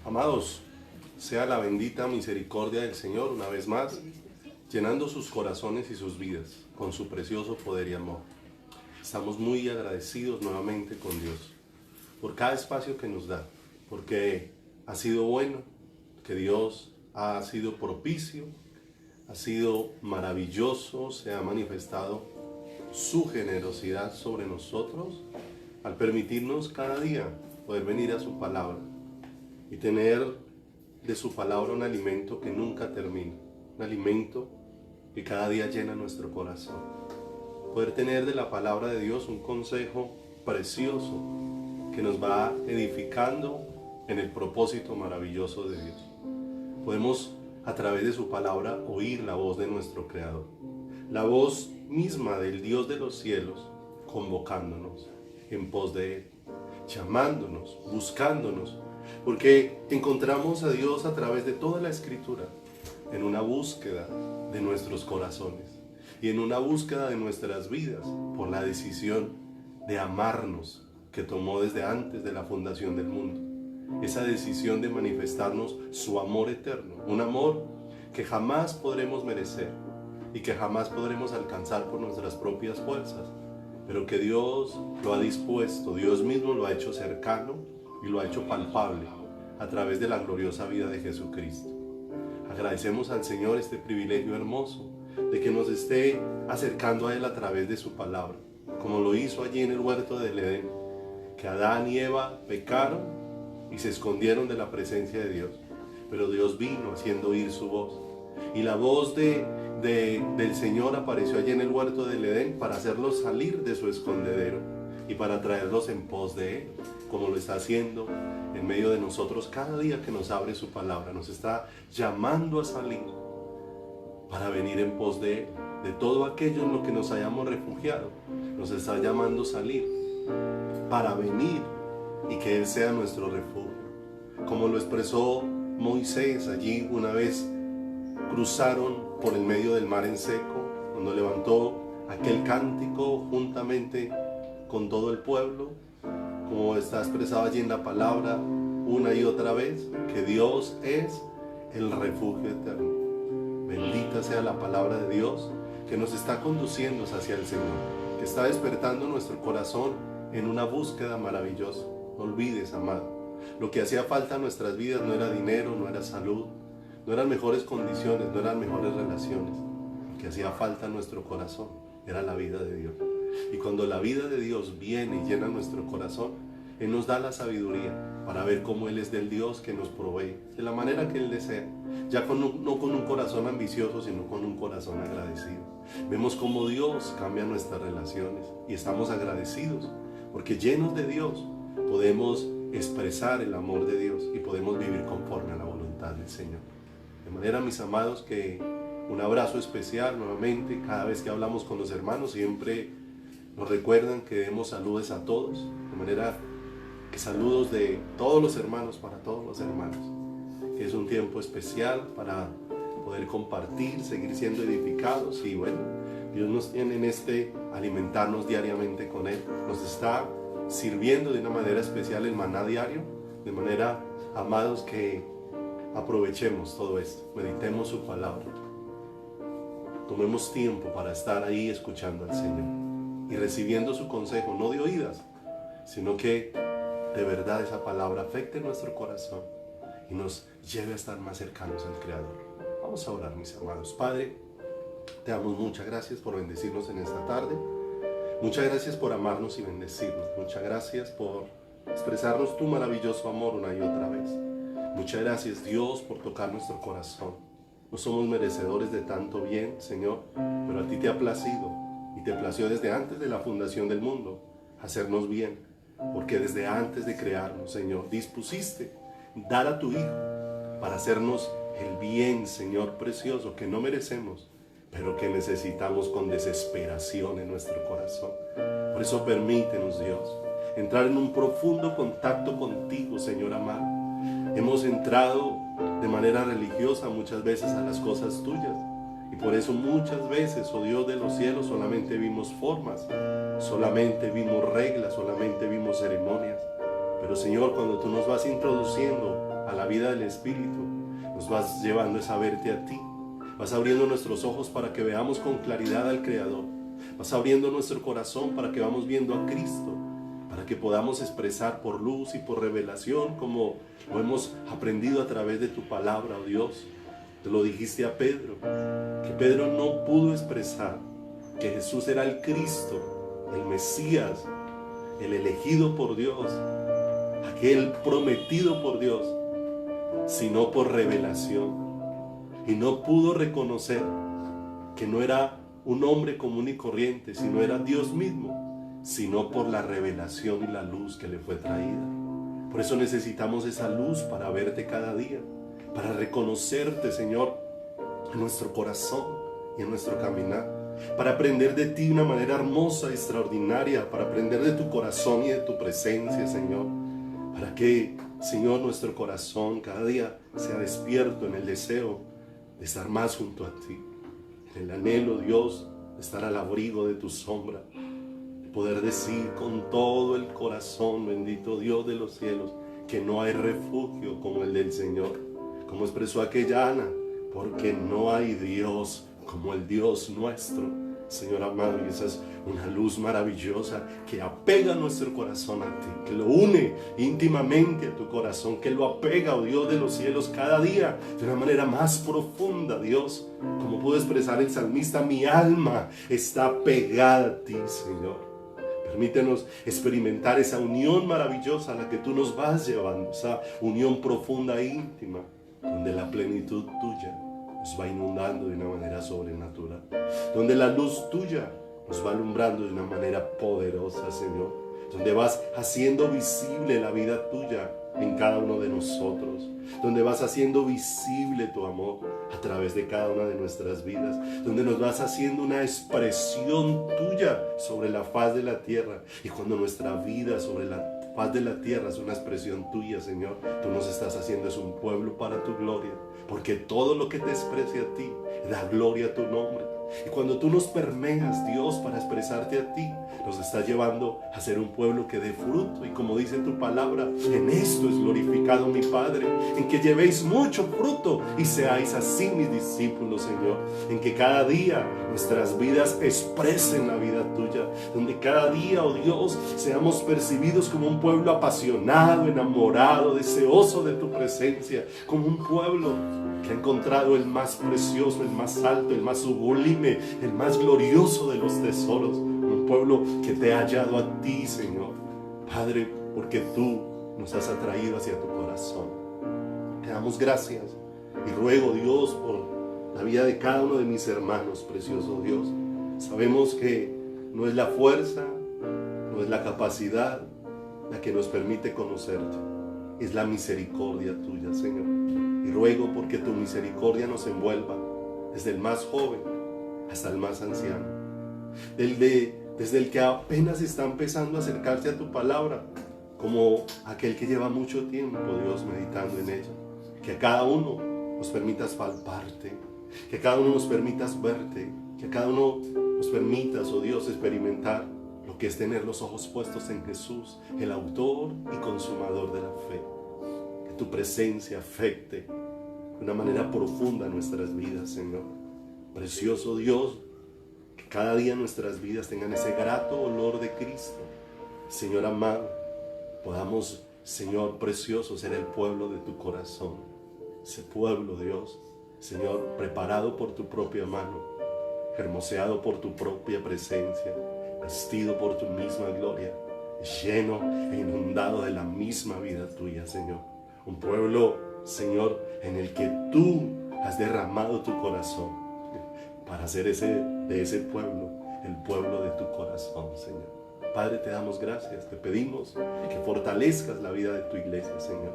Amados, sea la bendita misericordia del Señor una vez más, llenando sus corazones y sus vidas con su precioso poder y amor. Estamos muy agradecidos nuevamente con Dios por cada espacio que nos da, porque ha sido bueno, que Dios ha sido propicio, ha sido maravilloso, se ha manifestado su generosidad sobre nosotros al permitirnos cada día poder venir a su palabra y tener de su palabra un alimento que nunca termina, un alimento que cada día llena nuestro corazón. Poder tener de la palabra de Dios un consejo precioso que nos va edificando en el propósito maravilloso de Dios. Podemos a través de su palabra oír la voz de nuestro Creador, la voz misma del Dios de los cielos, convocándonos en pos de Él, llamándonos, buscándonos, porque encontramos a Dios a través de toda la Escritura, en una búsqueda de nuestros corazones y en una búsqueda de nuestras vidas por la decisión de amarnos que tomó desde antes de la fundación del mundo. Esa decisión de manifestarnos su amor eterno, un amor que jamás podremos merecer y que jamás podremos alcanzar por nuestras propias fuerzas, pero que Dios lo ha dispuesto, Dios mismo lo ha hecho cercano y lo ha hecho palpable a través de la gloriosa vida de Jesucristo. Agradecemos al Señor este privilegio hermoso de que nos esté acercando a Él a través de su palabra, como lo hizo allí en el huerto del Edén, que Adán y Eva pecaron y se escondieron de la presencia de Dios, pero Dios vino haciendo oír su voz, y la voz del Señor apareció allí en el huerto del Edén para hacerlos salir de su escondedero y para traerlos en pos de Él, como lo está haciendo en medio de nosotros cada día que nos abre su palabra. Nos está llamando a salir para venir en pos de Él, de todo aquello en lo que nos hayamos refugiado. Nos está llamando a salir para venir y que Él sea nuestro refugio, como lo expresó Moisés allí una vez cruzaron por el medio del mar en seco, cuando levantó aquel cántico juntamente con todo el pueblo, como está expresado allí en la palabra una y otra vez, que Dios es el refugio eterno. Bendita sea la palabra de Dios que nos está conduciendo hacia el Señor, que está despertando nuestro corazón en una búsqueda maravillosa. No olvides, amado, lo que hacía falta en nuestras vidas no era dinero, no era salud, no eran mejores condiciones, no eran mejores relaciones. Lo que hacía falta en nuestro corazón era la vida de Dios. Y cuando la vida de Dios viene y llena nuestro corazón, Él nos da la sabiduría para ver cómo Él es del Dios que nos provee, de la manera que Él desea, ya no con un corazón ambicioso, sino con un corazón agradecido. Vemos cómo Dios cambia nuestras relaciones y estamos agradecidos, porque llenos de Dios podemos expresar el amor de Dios y podemos vivir conforme a la voluntad del Señor. De manera, mis amados, que un abrazo especial nuevamente. Cada vez que hablamos con los hermanos siempre nos recuerdan que demos saludos a todos, de manera que saludos de todos los hermanos para todos los hermanos, que es un tiempo especial para poder compartir, seguir siendo edificados. Y bueno, Dios nos tiene en alimentarnos diariamente con Él, nos está sirviendo de una manera especial el maná diario, de manera, amados, que aprovechemos todo esto, meditemos su palabra, tomemos tiempo para estar ahí escuchando al Señor y recibiendo su consejo, no de oídas, sino que de verdad esa palabra afecte nuestro corazón y nos lleve a estar más cercanos al Creador. Vamos a orar, mis amados. Padre, te damos muchas gracias por bendecirnos en esta tarde. Muchas gracias por amarnos y bendecirnos. Muchas gracias por expresarnos tu maravilloso amor una y otra vez. Muchas gracias, Dios, por tocar nuestro corazón. No somos merecedores de tanto bien, Señor, pero a ti te ha placido y te plació desde antes de la fundación del mundo hacernos bien, porque desde antes de crearnos, Señor, dispusiste dar a tu Hijo para hacernos el bien, Señor precioso, que no merecemos, pero que necesitamos con desesperación en nuestro corazón. Por eso permítenos, Dios, entrar en un profundo contacto contigo, Señor amado. Hemos entrado de manera religiosa muchas veces a las cosas tuyas, y por eso muchas veces, oh Dios de los cielos, solamente vimos formas, solamente vimos reglas, solamente vimos ceremonias. Pero Señor, cuando tú nos vas introduciendo a la vida del Espíritu, nos vas llevando a verte a ti. Vas abriendo nuestros ojos para que veamos con claridad al Creador. Vas abriendo nuestro corazón para que vamos viendo a Cristo, para que podamos expresar por luz y por revelación como lo hemos aprendido a través de tu palabra, oh Dios. Te lo dijiste a Pedro, que Pedro no pudo expresar que Jesús era el Cristo, el Mesías, el elegido por Dios, aquel prometido por Dios, sino por revelación. Y no pudo reconocer que no era un hombre común y corriente, sino era Dios mismo, sino por la revelación y la luz que le fue traída. Por eso necesitamos esa luz para verte cada día, para reconocerte, Señor, en nuestro corazón y en nuestro caminar, para aprender de ti de una manera hermosa y extraordinaria, para aprender de tu corazón y de tu presencia, Señor, para que, Señor, nuestro corazón cada día sea despierto en el deseo de estar más junto a ti, en el anhelo, Dios, de estar al abrigo de tu sombra, de poder decir con todo el corazón, bendito Dios de los cielos, que no hay refugio como el del Señor, como expresó aquella Ana, porque no hay Dios como el Dios nuestro. Señor amado, y esa es una luz maravillosa que apega nuestro corazón a ti, que lo une íntimamente a tu corazón, que lo apega, oh Dios de los cielos, cada día de una manera más profunda, Dios. Como pudo expresar el salmista, mi alma está pegada a ti, Señor. Permítenos experimentar esa unión maravillosa a la que tú nos vas llevando, esa unión profunda e íntima, donde la plenitud tuya nos va inundando de una manera sobrenatural, donde la luz tuya nos va alumbrando de una manera poderosa, Señor, donde vas haciendo visible la vida tuya en cada uno de nosotros, donde vas haciendo visible tu amor a través de cada una de nuestras vidas, donde nos vas haciendo una expresión tuya sobre la faz de la tierra. Y cuando nuestra vida sobre la faz de la tierra es una expresión tuya, Señor, tú nos estás haciendo es un pueblo para tu gloria, porque todo lo que te exprese a ti da gloria a tu nombre. Y cuando tú nos permeas, Dios, para expresarte a ti, nos estás llevando a ser un pueblo que dé fruto. Y como dice tu palabra, en esto es glorificado mi Padre, en que llevéis mucho fruto y seáis así mis discípulos, Señor. En que cada día nuestras vidas expresen la vida tuya, donde cada día, oh Dios, seamos percibidos como un pueblo apasionado, enamorado, deseoso de tu presencia, como un pueblo que ha encontrado el más precioso, el más alto, el más sublime, el más glorioso de los tesoros. Un pueblo que te ha hallado a ti, Señor. Padre, porque tú nos has atraído hacia tu corazón. Te damos gracias y ruego, Dios, por la vida de cada uno de mis hermanos, precioso Dios. Sabemos que no es la fuerza, no es la capacidad la que nos permite conocerte. Es la misericordia tuya, Señor. Y ruego porque tu misericordia nos envuelva, desde el más joven hasta el más anciano, desde el que apenas está empezando a acercarse a tu palabra, como aquel que lleva mucho tiempo, Dios, meditando en ella. Que a cada uno nos permitas palparte, que a cada uno nos permitas verte, que a cada uno nos permitas, oh Dios, experimentar lo que es tener los ojos puestos en Jesús, el autor y consumador de la fe. Tu presencia afecte de una manera profunda nuestras vidas, Señor. Precioso Dios, que cada día nuestras vidas tengan ese grato olor de Cristo. Señor amado, podamos, Señor precioso, ser el pueblo de tu corazón. Ese pueblo, Dios, Señor, preparado por tu propia mano, hermoseado por tu propia presencia, vestido por tu misma gloria, lleno e inundado de la misma vida tuya, Señor. Un pueblo, Señor, en el que tú has derramado tu corazón para hacer de ese pueblo el pueblo de tu corazón, Señor. Padre, te damos gracias, te pedimos que fortalezcas la vida de tu iglesia, Señor.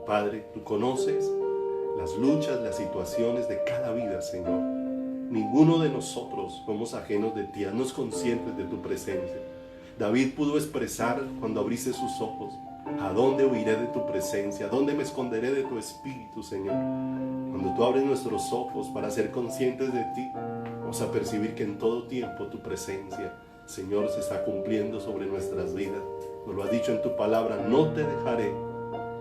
Padre, tú conoces las luchas, las situaciones de cada vida, Señor. Ninguno de nosotros somos ajenos de ti, haznos conscientes de tu presencia. David pudo expresar cuando abriste sus ojos: ¿a dónde huiré de tu presencia? ¿A dónde me esconderé de tu espíritu, Señor? Cuando tú abres nuestros ojos para ser conscientes de ti, vamos a percibir que en todo tiempo tu presencia, Señor, se está cumpliendo sobre nuestras vidas. Nos lo has dicho en tu palabra: no te dejaré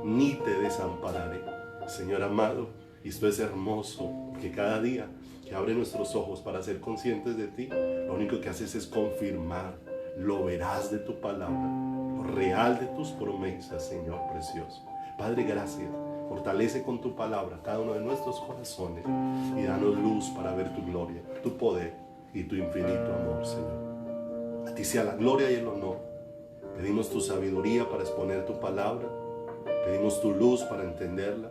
ni te desampararé. Señor amado, y esto es hermoso, porque cada día que abre nuestros ojos para ser conscientes de ti, lo único que haces es confirmar lo veraz de tu palabra, lo real de tus promesas, Señor precioso. Padre, gracias. Fortalece con tu palabra cada uno de nuestros corazones y danos luz para ver tu gloria, tu poder y tu infinito amor, Señor. A ti sea la gloria y el honor. Pedimos tu sabiduría para exponer tu palabra. Pedimos tu luz para entenderla.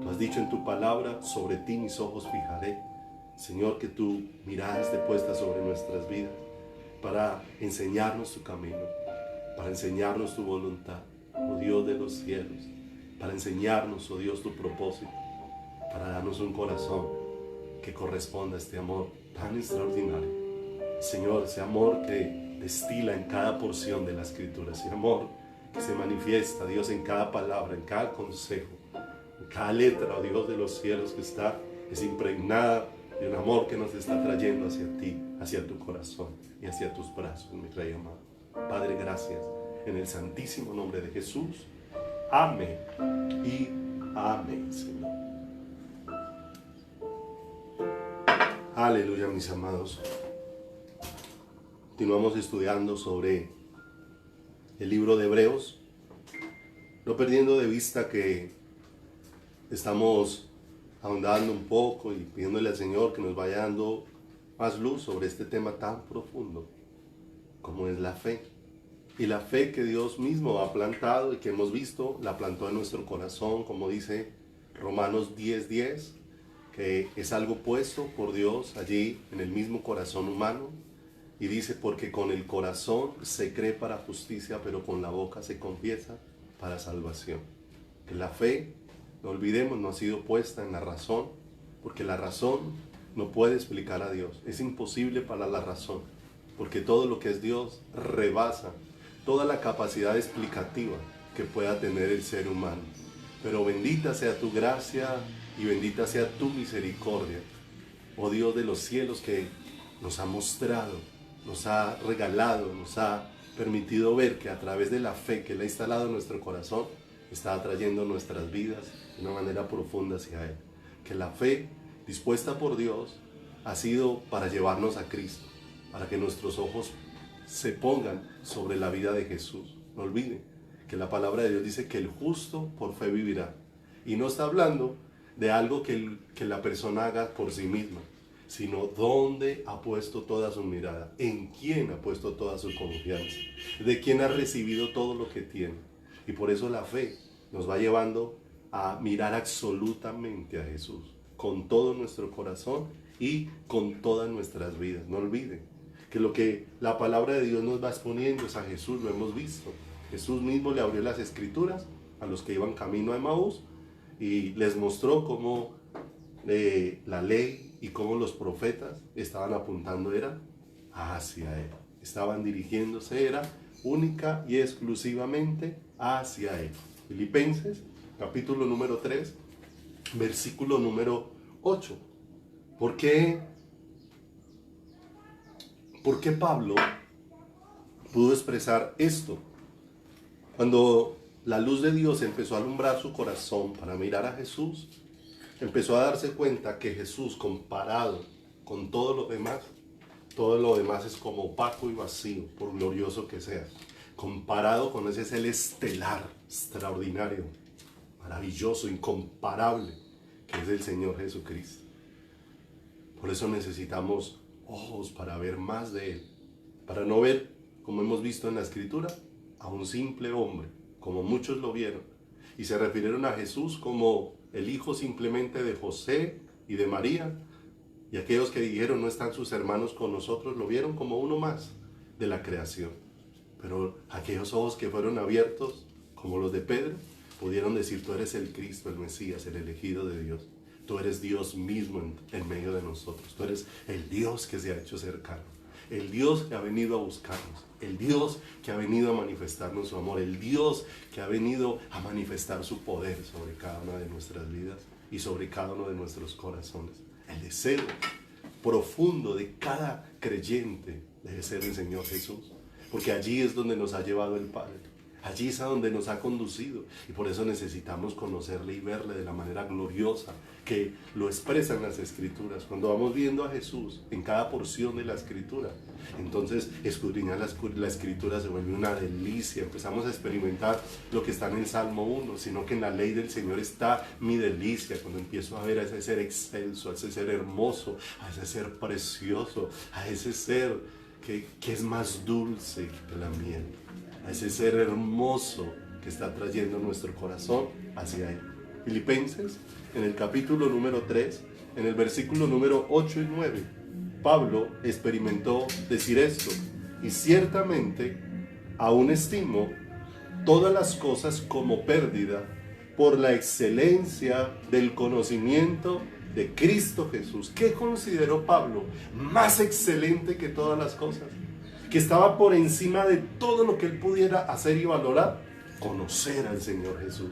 Tú has dicho en tu palabra, sobre ti mis ojos fijaré. Señor, que tu mirada esté puesta sobre nuestras vidas para enseñarnos tu camino, para enseñarnos tu voluntad, oh Dios de los cielos, para enseñarnos, oh Dios, tu propósito, para darnos un corazón que corresponda a este amor tan extraordinario. Señor, ese amor que destila en cada porción de la Escritura, ese amor que se manifiesta, Dios, en cada palabra, en cada consejo, en cada letra, oh Dios de los cielos, que es impregnada de un amor que nos está trayendo hacia ti, hacia tu corazón y hacia tus brazos, mi Rey amado. Padre, gracias, en el santísimo nombre de Jesús. Amén y amén, Señor. Aleluya, mis amados. Continuamos estudiando sobre el libro de Hebreos, no perdiendo de vista que estamos ahondando un poco y pidiéndole al Señor que nos vaya dando más luz sobre este tema tan profundo como es la fe. Y la fe que Dios mismo ha plantado y que hemos visto, la plantó en nuestro corazón, como dice Romanos 10:10, que es algo puesto por Dios allí en el mismo corazón humano. Y dice, porque con el corazón se cree para justicia, pero con la boca se confiesa para salvación. Que la fe, no olvidemos, no ha sido puesta en la razón, porque la razón no puede explicar a Dios. Es imposible para la razón, porque todo lo que es Dios rebasa toda la capacidad explicativa que pueda tener el ser humano. Pero bendita sea tu gracia y bendita sea tu misericordia, oh Dios de los cielos, que nos ha mostrado, nos ha regalado, nos ha permitido ver que a través de la fe que Él ha instalado en nuestro corazón, está atrayendo nuestras vidas de una manera profunda hacia Él. Que la fe dispuesta por Dios ha sido para llevarnos a Cristo, para que nuestros ojos se pongan sobre la vida de Jesús. No olviden que la palabra de Dios dice que el justo por fe vivirá. Y no está hablando de algo que la persona haga por sí misma, sino dónde ha puesto toda su mirada, en quién ha puesto toda su confianza, de quién ha recibido todo lo que tiene. Y por eso la fe nos va llevando a mirar absolutamente a Jesús, con todo nuestro corazón y con todas nuestras vidas. No olviden que lo que la palabra de Dios nos va exponiendo es a Jesús, lo hemos visto. Jesús mismo le abrió las Escrituras a los que iban camino a Emaús y les mostró cómo la ley y cómo los profetas estaban apuntando era hacia Él. Estaban dirigiéndose, era única y exclusivamente hacia Él. Filipenses, capítulo número 3, versículo número 8. ¿Por qué Pablo pudo expresar esto? Cuando la luz de Dios empezó a alumbrar su corazón para mirar a Jesús, empezó a darse cuenta que Jesús, comparado con todo lo demás es como opaco y vacío, por glorioso que sea. Comparado con ese celestelar, extraordinario, maravilloso, incomparable, que es el Señor Jesucristo. Por eso necesitamos ojos para ver más de Él, para no ver, como hemos visto en la Escritura, a un simple hombre, como muchos lo vieron, y se refirieron a Jesús como el hijo simplemente de José y de María, y aquellos que dijeron no están sus hermanos con nosotros, lo vieron como uno más de la creación. Pero aquellos ojos que fueron abiertos, como los de Pedro, pudieron decir, tú eres el Cristo, el Mesías, el elegido de Dios. Tú eres Dios mismo en medio de nosotros. Tú eres el Dios que se ha hecho cercano. El Dios que ha venido a buscarnos. El Dios que ha venido a manifestarnos su amor. El Dios que ha venido a manifestar su poder sobre cada una de nuestras vidas y sobre cada uno de nuestros corazones. El deseo profundo de cada creyente debe ser el Señor Jesús. Porque allí es donde nos ha llevado el Padre. Allí es a donde nos ha conducido y por eso necesitamos conocerle y verle de la manera gloriosa que lo expresan las Escrituras. Cuando vamos viendo a Jesús en cada porción de la Escritura, entonces escudriñar la Escritura se vuelve una delicia. Empezamos a experimentar lo que está en el Salmo 1, sino que en la ley del Señor está mi delicia. Cuando empiezo a ver a ese ser excelso, a ese ser hermoso, a ese ser precioso, a ese ser que es más dulce que la miel, a ese ser hermoso que está trayendo nuestro corazón hacia Él. Filipenses, en el capítulo número 3, en el versículo número 8 y 9, Pablo experimentó decir esto: y ciertamente aún estimo todas las cosas como pérdida por la excelencia del conocimiento de Cristo Jesús. ¿Qué consideró Pablo más excelente que todas las cosas? Que estaba por encima de todo lo que él pudiera hacer y valorar, conocer al Señor Jesús.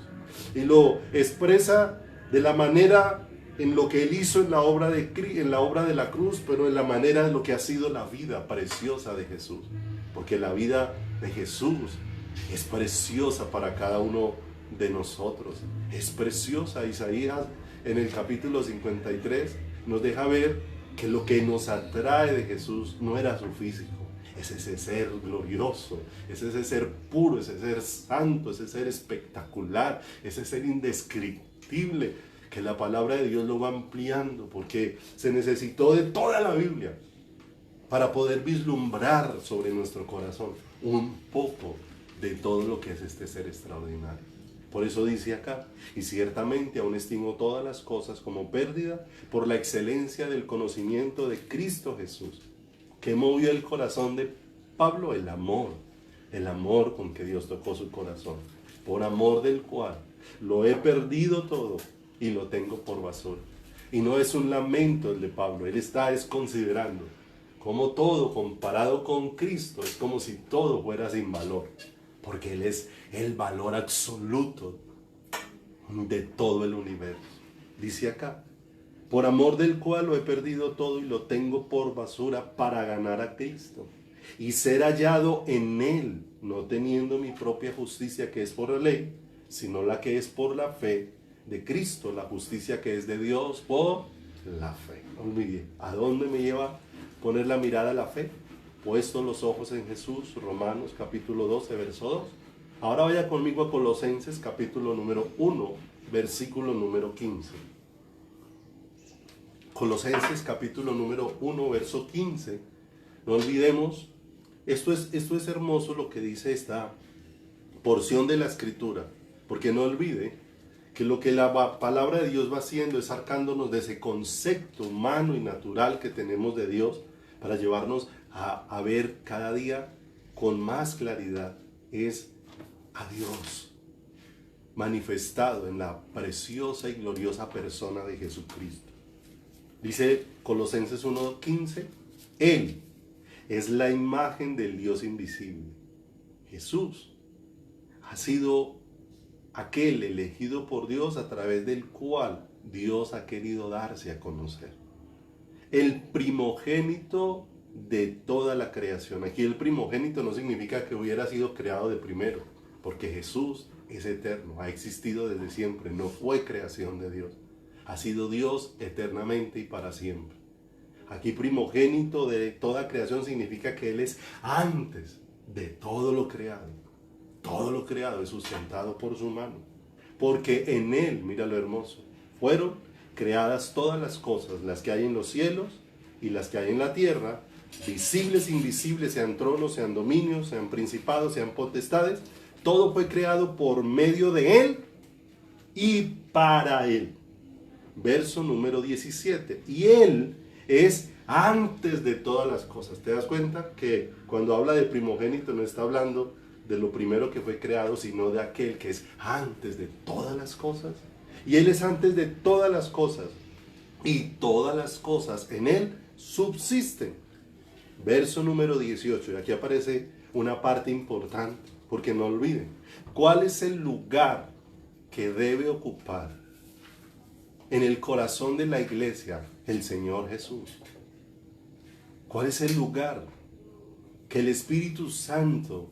Y lo expresa de la manera en lo que él hizo en la obra de la cruz, pero en la manera de lo que ha sido la vida preciosa de Jesús. Porque la vida de Jesús es preciosa para cada uno de nosotros. Es preciosa. Isaías en el capítulo 53 nos deja ver que lo que nos atrae de Jesús no era su físico. Es ese ser glorioso, es ese ser puro, ese ser santo, ese ser espectacular, ese ser indescriptible, que la palabra de Dios lo va ampliando, porque se necesitó de toda la Biblia para poder vislumbrar sobre nuestro corazón un poco de todo lo que es este ser extraordinario. Por eso dice acá: y ciertamente aún estimo todas las cosas como pérdida por la excelencia del conocimiento de Cristo Jesús. ¿Qué movió el corazón de Pablo? El amor con que Dios tocó su corazón, por amor del cual lo he perdido todo y lo tengo por basura. Y no es un lamento el de Pablo, él está considerando como todo comparado con Cristo es como si todo fuera sin valor, porque Él es el valor absoluto de todo el universo. Dice acá: por amor del cual lo he perdido todo y lo tengo por basura para ganar a Cristo y ser hallado en Él, no teniendo mi propia justicia que es por la ley, sino la que es por la fe de Cristo, la justicia que es de Dios por la fe. Muy bien. ¿A dónde me lleva poner la mirada a la fe? Puesto los ojos en Jesús. Romanos capítulo 12, verso 2. Ahora vaya conmigo a Colosenses capítulo número 1, versículo número 15. Colosenses capítulo número 1, verso 15. No olvidemos, esto es hermoso lo que dice esta porción de la Escritura, porque no olvide que lo que la palabra de Dios va haciendo es sacándonos de ese concepto humano y natural que tenemos de Dios para llevarnos a ver cada día con más claridad. Es a Dios manifestado en la preciosa y gloriosa persona de Jesucristo. Dice Colosenses 1:15, Él es la imagen del Dios invisible. Jesús ha sido aquel elegido por Dios a través del cual Dios ha querido darse a conocer. El primogénito de toda la creación. Aquí el primogénito no significa que hubiera sido creado de primero, porque Jesús es eterno, ha existido desde siempre, no fue creación de Dios. Ha sido Dios eternamente y para siempre. Aquí primogénito de toda creación significa que Él es antes de todo lo creado. Todo lo creado es sustentado por su mano. Porque en Él, mira lo hermoso, fueron creadas todas las cosas, las que hay en los cielos y las que hay en la tierra, visibles e invisibles, sean tronos, sean dominios, sean principados, sean potestades. Todo fue creado por medio de Él y para Él. Verso número 17. Y Él es antes de todas las cosas. ¿Te das cuenta que cuando habla de primogénito no está hablando de lo primero que fue creado, sino de aquel que es antes de todas las cosas? Y Él es antes de todas las cosas, y todas las cosas en Él subsisten. Verso número 18, y aquí aparece una parte importante, porque no olviden, ¿cuál es el lugar que debe ocupar en el corazón de la iglesia el Señor Jesús? ¿Cuál es el lugar que el Espíritu Santo,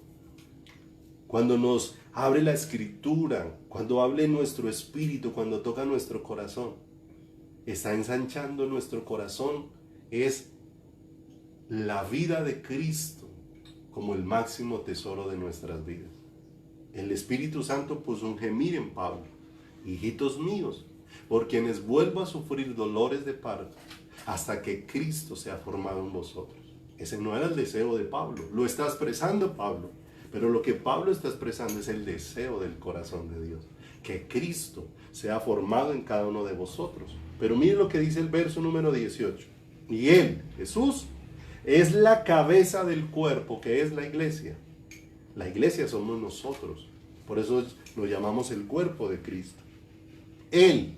cuando nos abre la escritura, cuando hable nuestro espíritu, cuando toca nuestro corazón, está ensanchando nuestro corazón, es la vida de Cristo como el máximo tesoro de nuestras vidas. El Espíritu Santo puso un gemir en Pablo: hijitos míos, por quienes vuelvo a sufrir dolores de parto, hasta que Cristo sea formado en vosotros. Ese no era el deseo de Pablo, lo está expresando Pablo, pero lo que Pablo está expresando es el deseo del corazón de Dios, que Cristo sea formado en cada uno de vosotros. Pero mire lo que dice el verso número 18. Y Él, Jesús, es la cabeza del cuerpo, que es la iglesia. La iglesia somos nosotros, por eso lo llamamos el cuerpo de Cristo. Él,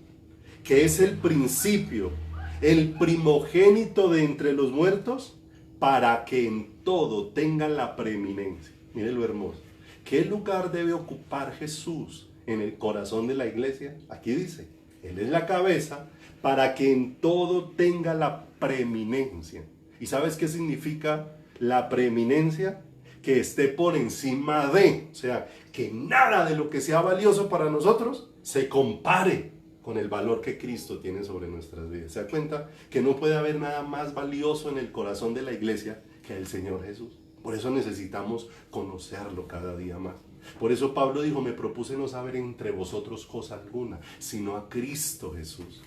que es el principio, el primogénito de entre los muertos, para que en todo tenga la preeminencia. Mire lo hermoso. ¿Qué lugar debe ocupar Jesús en el corazón de la iglesia? Aquí dice, Él es la cabeza para que en todo tenga la preeminencia. ¿Y sabes qué significa la preeminencia? Que esté por encima de, o sea, que nada de lo que sea valioso para nosotros se compare con el valor que Cristo tiene sobre nuestras vidas. ¿Se da cuenta que no puede haber nada más valioso en el corazón de la iglesia que el Señor Jesús? Por eso necesitamos conocerlo cada día más. Por eso Pablo dijo, me propuse no saber entre vosotros cosa alguna, sino a Cristo Jesús.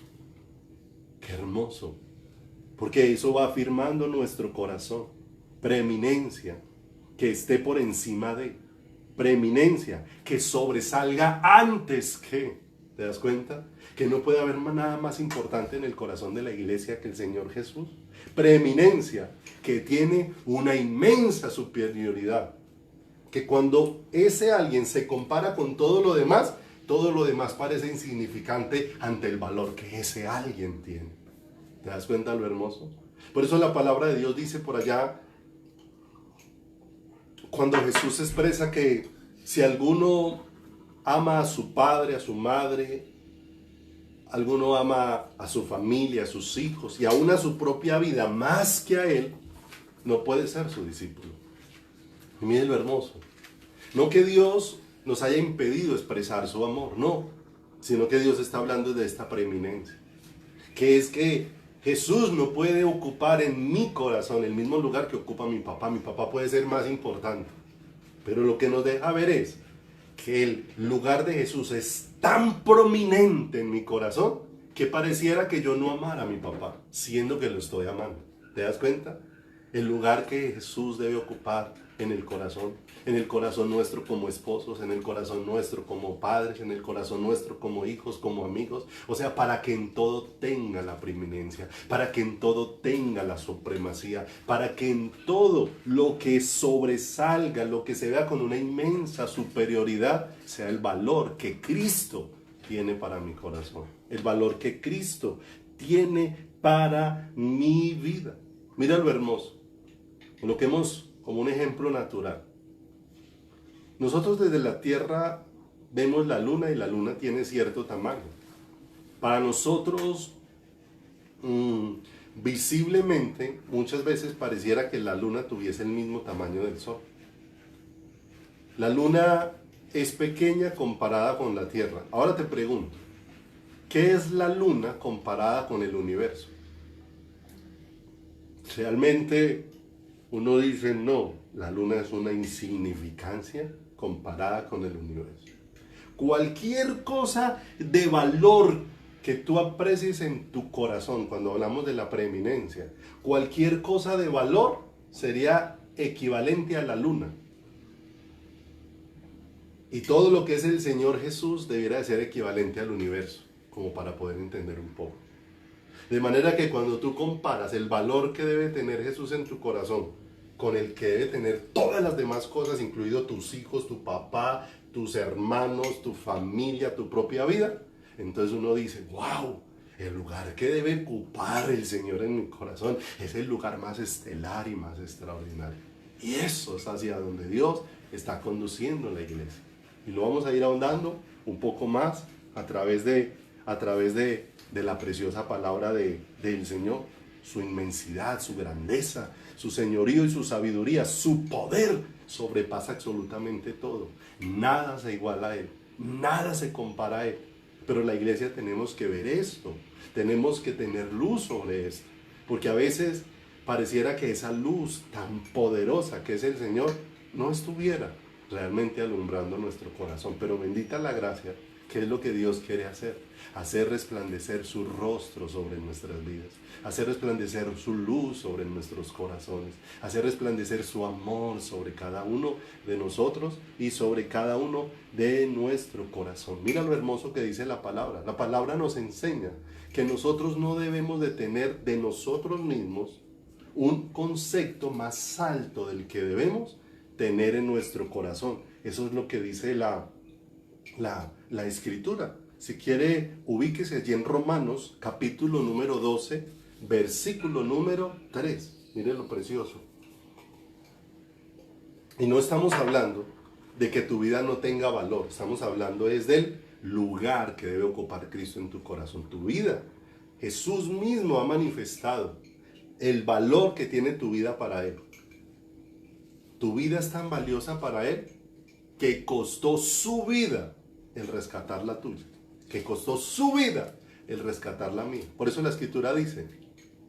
¡Qué hermoso! Porque eso va afirmando nuestro corazón. Preeminencia, que esté por encima de. Preeminencia, que sobresalga antes que. ¿Te das cuenta? Que no puede haber nada más importante en el corazón de la iglesia que el Señor Jesús. Preeminencia, que tiene una inmensa superioridad. Que cuando ese alguien se compara con todo lo demás parece insignificante ante el valor que ese alguien tiene. ¿Te das cuenta lo hermoso? Por eso la palabra de Dios dice por allá, cuando Jesús expresa que si alguno ama a su padre, a su madre, alguno ama a su familia, a sus hijos y aún a su propia vida más que a él, no puede ser su discípulo. Y miren lo hermoso. No que Dios nos haya impedido expresar su amor, no, sino que Dios está hablando de esta preeminencia, que es que Jesús no puede ocupar en mi corazón el mismo lugar que ocupa mi papá. Mi papá puede ser más importante, pero lo que nos deja ver es que el lugar de Jesús es tan prominente en mi corazón que pareciera que yo no amara a mi papá, siendo que lo estoy amando. ¿Te das cuenta? El lugar que Jesús debe ocupar en el corazón nuestro como esposos, en el corazón nuestro como padres, en el corazón nuestro como hijos, como amigos. O sea, para que en todo tenga la preeminencia, para que en todo tenga la supremacía, para que en todo lo que sobresalga, lo que se vea con una inmensa superioridad, sea el valor que Cristo tiene para mi corazón, el valor que Cristo tiene para mi vida. Mira lo hermoso, lo que hemos como un ejemplo natural. Nosotros desde la Tierra vemos la luna y la luna tiene cierto tamaño. Para nosotros, visiblemente, muchas veces pareciera que la luna tuviese el mismo tamaño del Sol. La luna es pequeña comparada con la Tierra. Ahora te pregunto, ¿qué es la luna comparada con el universo? Realmente uno dice, no, la luna es una insignificancia comparada con el universo. Cualquier cosa de valor que tú aprecies en tu corazón, cuando hablamos de la preeminencia, cualquier cosa de valor sería equivalente a la luna. Y todo lo que es el Señor Jesús debiera de ser equivalente al universo, como para poder entender un poco. De manera que cuando tú comparas el valor que debe tener Jesús en tu corazón con el que debe tener todas las demás cosas, incluido tus hijos, tu papá, tus hermanos, tu familia, tu propia vida, entonces uno dice, wow, el lugar que debe ocupar el Señor en mi corazón es el lugar más estelar y más extraordinario. Y eso es hacia donde Dios está conduciendo la iglesia. Y lo vamos a ir ahondando un poco más a través de la preciosa palabra del Señor, su inmensidad, su grandeza, su señorío y su sabiduría, su poder sobrepasa absolutamente todo. Nada se iguala a Él, nada se compara a Él. Pero la iglesia tenemos que ver esto, tenemos que tener luz sobre esto, porque a veces pareciera que esa luz tan poderosa que es el Señor no estuviera realmente alumbrando nuestro corazón. Pero bendita la gracia, que es lo que Dios quiere hacer resplandecer su rostro sobre nuestras vidas, hacer resplandecer su luz sobre nuestros corazones, hacer resplandecer su amor sobre cada uno de nosotros y sobre cada uno de nuestro corazón. Mira lo hermoso que dice la palabra. La palabra nos enseña que nosotros no debemos de tener de nosotros mismos un concepto más alto del que debemos tener en nuestro corazón. Eso es lo que dice la Escritura. Si quiere, ubíquese allí en Romanos, capítulo número 12, versículo número 3. Mire lo precioso. Y no estamos hablando de que tu vida no tenga valor. Estamos hablando es del lugar que debe ocupar Cristo en tu corazón. Tu vida. Jesús mismo ha manifestado el valor que tiene tu vida para Él. Tu vida es tan valiosa para Él que costó su vida el rescatar la tuya, que costó su vida el rescatar la mía. Por eso la Escritura dice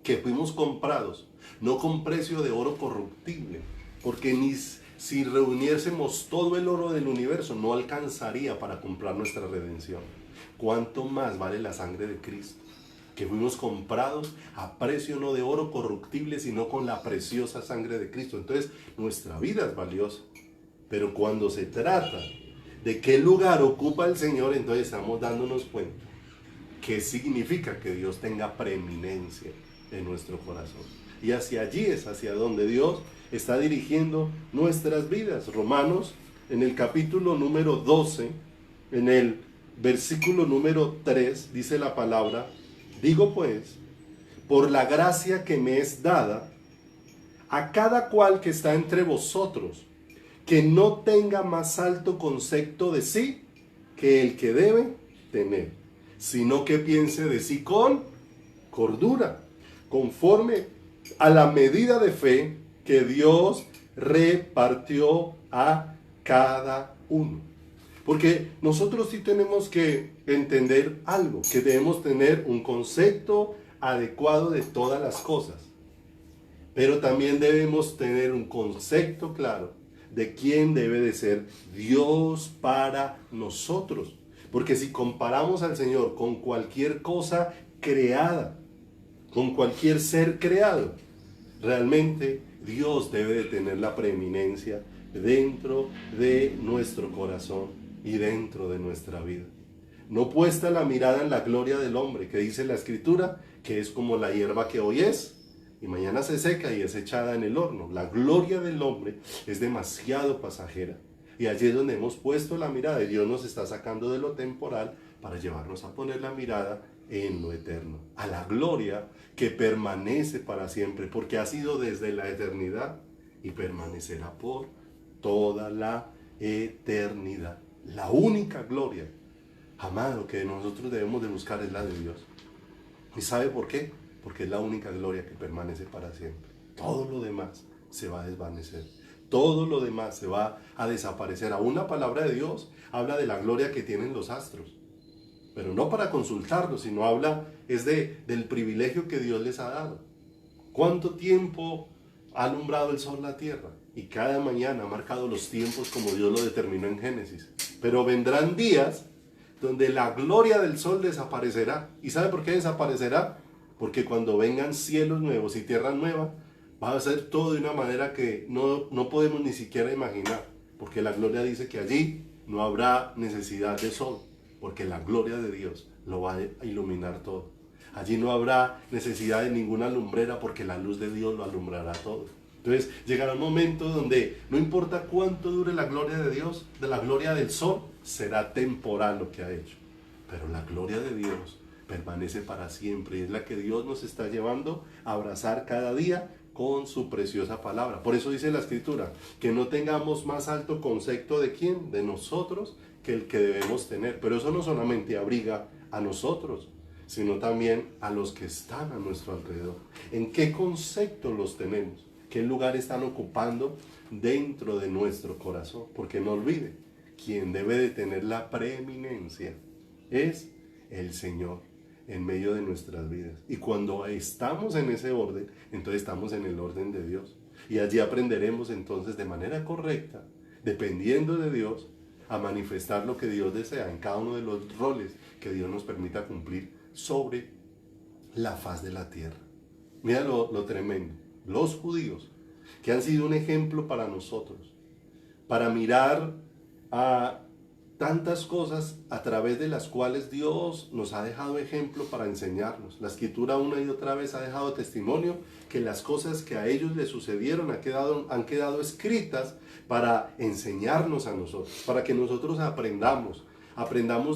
que fuimos comprados, no con precio de oro corruptible, porque ni si reuniésemos todo el oro del universo no alcanzaría para comprar nuestra redención. ¿Cuánto más vale la sangre de Cristo? Que fuimos comprados a precio no de oro corruptible, sino con la preciosa sangre de Cristo. Entonces, nuestra vida es valiosa. Pero cuando se trata de qué lugar ocupa el Señor, entonces estamos dándonos cuenta qué significa que Dios tenga preeminencia en nuestro corazón. Y hacia allí es hacia donde Dios está dirigiendo nuestras vidas. Romanos, en el capítulo número 12, en el versículo número 3, dice la palabra: digo pues, por la gracia que me es dada, a cada cual que está entre vosotros, que no tenga más alto concepto de sí que el que debe tener, sino que piense de sí con cordura, conforme a la medida de fe que Dios repartió a cada uno. Porque nosotros sí tenemos que entender algo, que debemos tener un concepto adecuado de todas las cosas, pero también debemos tener un concepto claro de quién debe de ser Dios para nosotros. Porque si comparamos al Señor con cualquier cosa creada, con cualquier ser creado, realmente Dios debe de tener la preeminencia dentro de nuestro corazón y dentro de nuestra vida. No puesta la mirada en la gloria del hombre, que dice la Escritura, que es como la hierba que hoy es y mañana se seca y es echada en el horno. La gloria del hombre es demasiado pasajera. Y allí es donde hemos puesto la mirada. Y Dios nos está sacando de lo temporal para llevarnos a poner la mirada en lo eterno. A la gloria que permanece para siempre, porque ha sido desde la eternidad y permanecerá por toda la eternidad. La única gloria, amado, que nosotros debemos de buscar es la de Dios. ¿Y sabe por qué? Porque es la única gloria que permanece para siempre. Todo lo demás se va a desvanecer. Todo lo demás se va a desaparecer. Aún la palabra de Dios habla de la gloria que tienen los astros. Pero no para consultarlos, sino habla del privilegio que Dios les ha dado. ¿Cuánto tiempo ha alumbrado el sol la tierra? Y cada mañana ha marcado los tiempos como Dios lo determinó en Génesis. Pero vendrán días donde la gloria del sol desaparecerá. ¿Y sabe por qué desaparecerá? Porque cuando vengan cielos nuevos y tierra nueva, va a ser todo de una manera que no podemos ni siquiera imaginar. Porque la gloria dice que allí no habrá necesidad de sol, porque la gloria de Dios lo va a iluminar todo. Allí no habrá necesidad de ninguna lumbrera, porque la luz de Dios lo alumbrará todo. Entonces llegará un momento donde no importa cuánto dure la gloria de Dios, de la gloria del sol, será temporal lo que ha hecho. Pero la gloria de Dios permanece para siempre y es la que Dios nos está llevando a abrazar cada día con su preciosa palabra. Por eso dice la Escritura, que no tengamos más alto concepto de quién, de nosotros, que el que debemos tener. Pero eso no solamente abriga a nosotros, sino también a los que están a nuestro alrededor. ¿En qué concepto los tenemos? ¿Qué lugar están ocupando dentro de nuestro corazón? Porque no olvide, quien debe de tener la preeminencia es el Señor en medio de nuestras vidas. Y cuando estamos en ese orden, entonces estamos en el orden de Dios. Y allí aprenderemos entonces de manera correcta, dependiendo de Dios, a manifestar lo que Dios desea en cada uno de los roles que Dios nos permita cumplir sobre la faz de la tierra. Mira lo tremendo. Los judíos, que han sido un ejemplo para nosotros, para mirar a tantas cosas a través de las cuales Dios nos ha dejado ejemplo para enseñarnos. La Escritura una y otra vez ha dejado testimonio que las cosas que a ellos les sucedieron han quedado escritas para enseñarnos a nosotros, para que nosotros aprendamos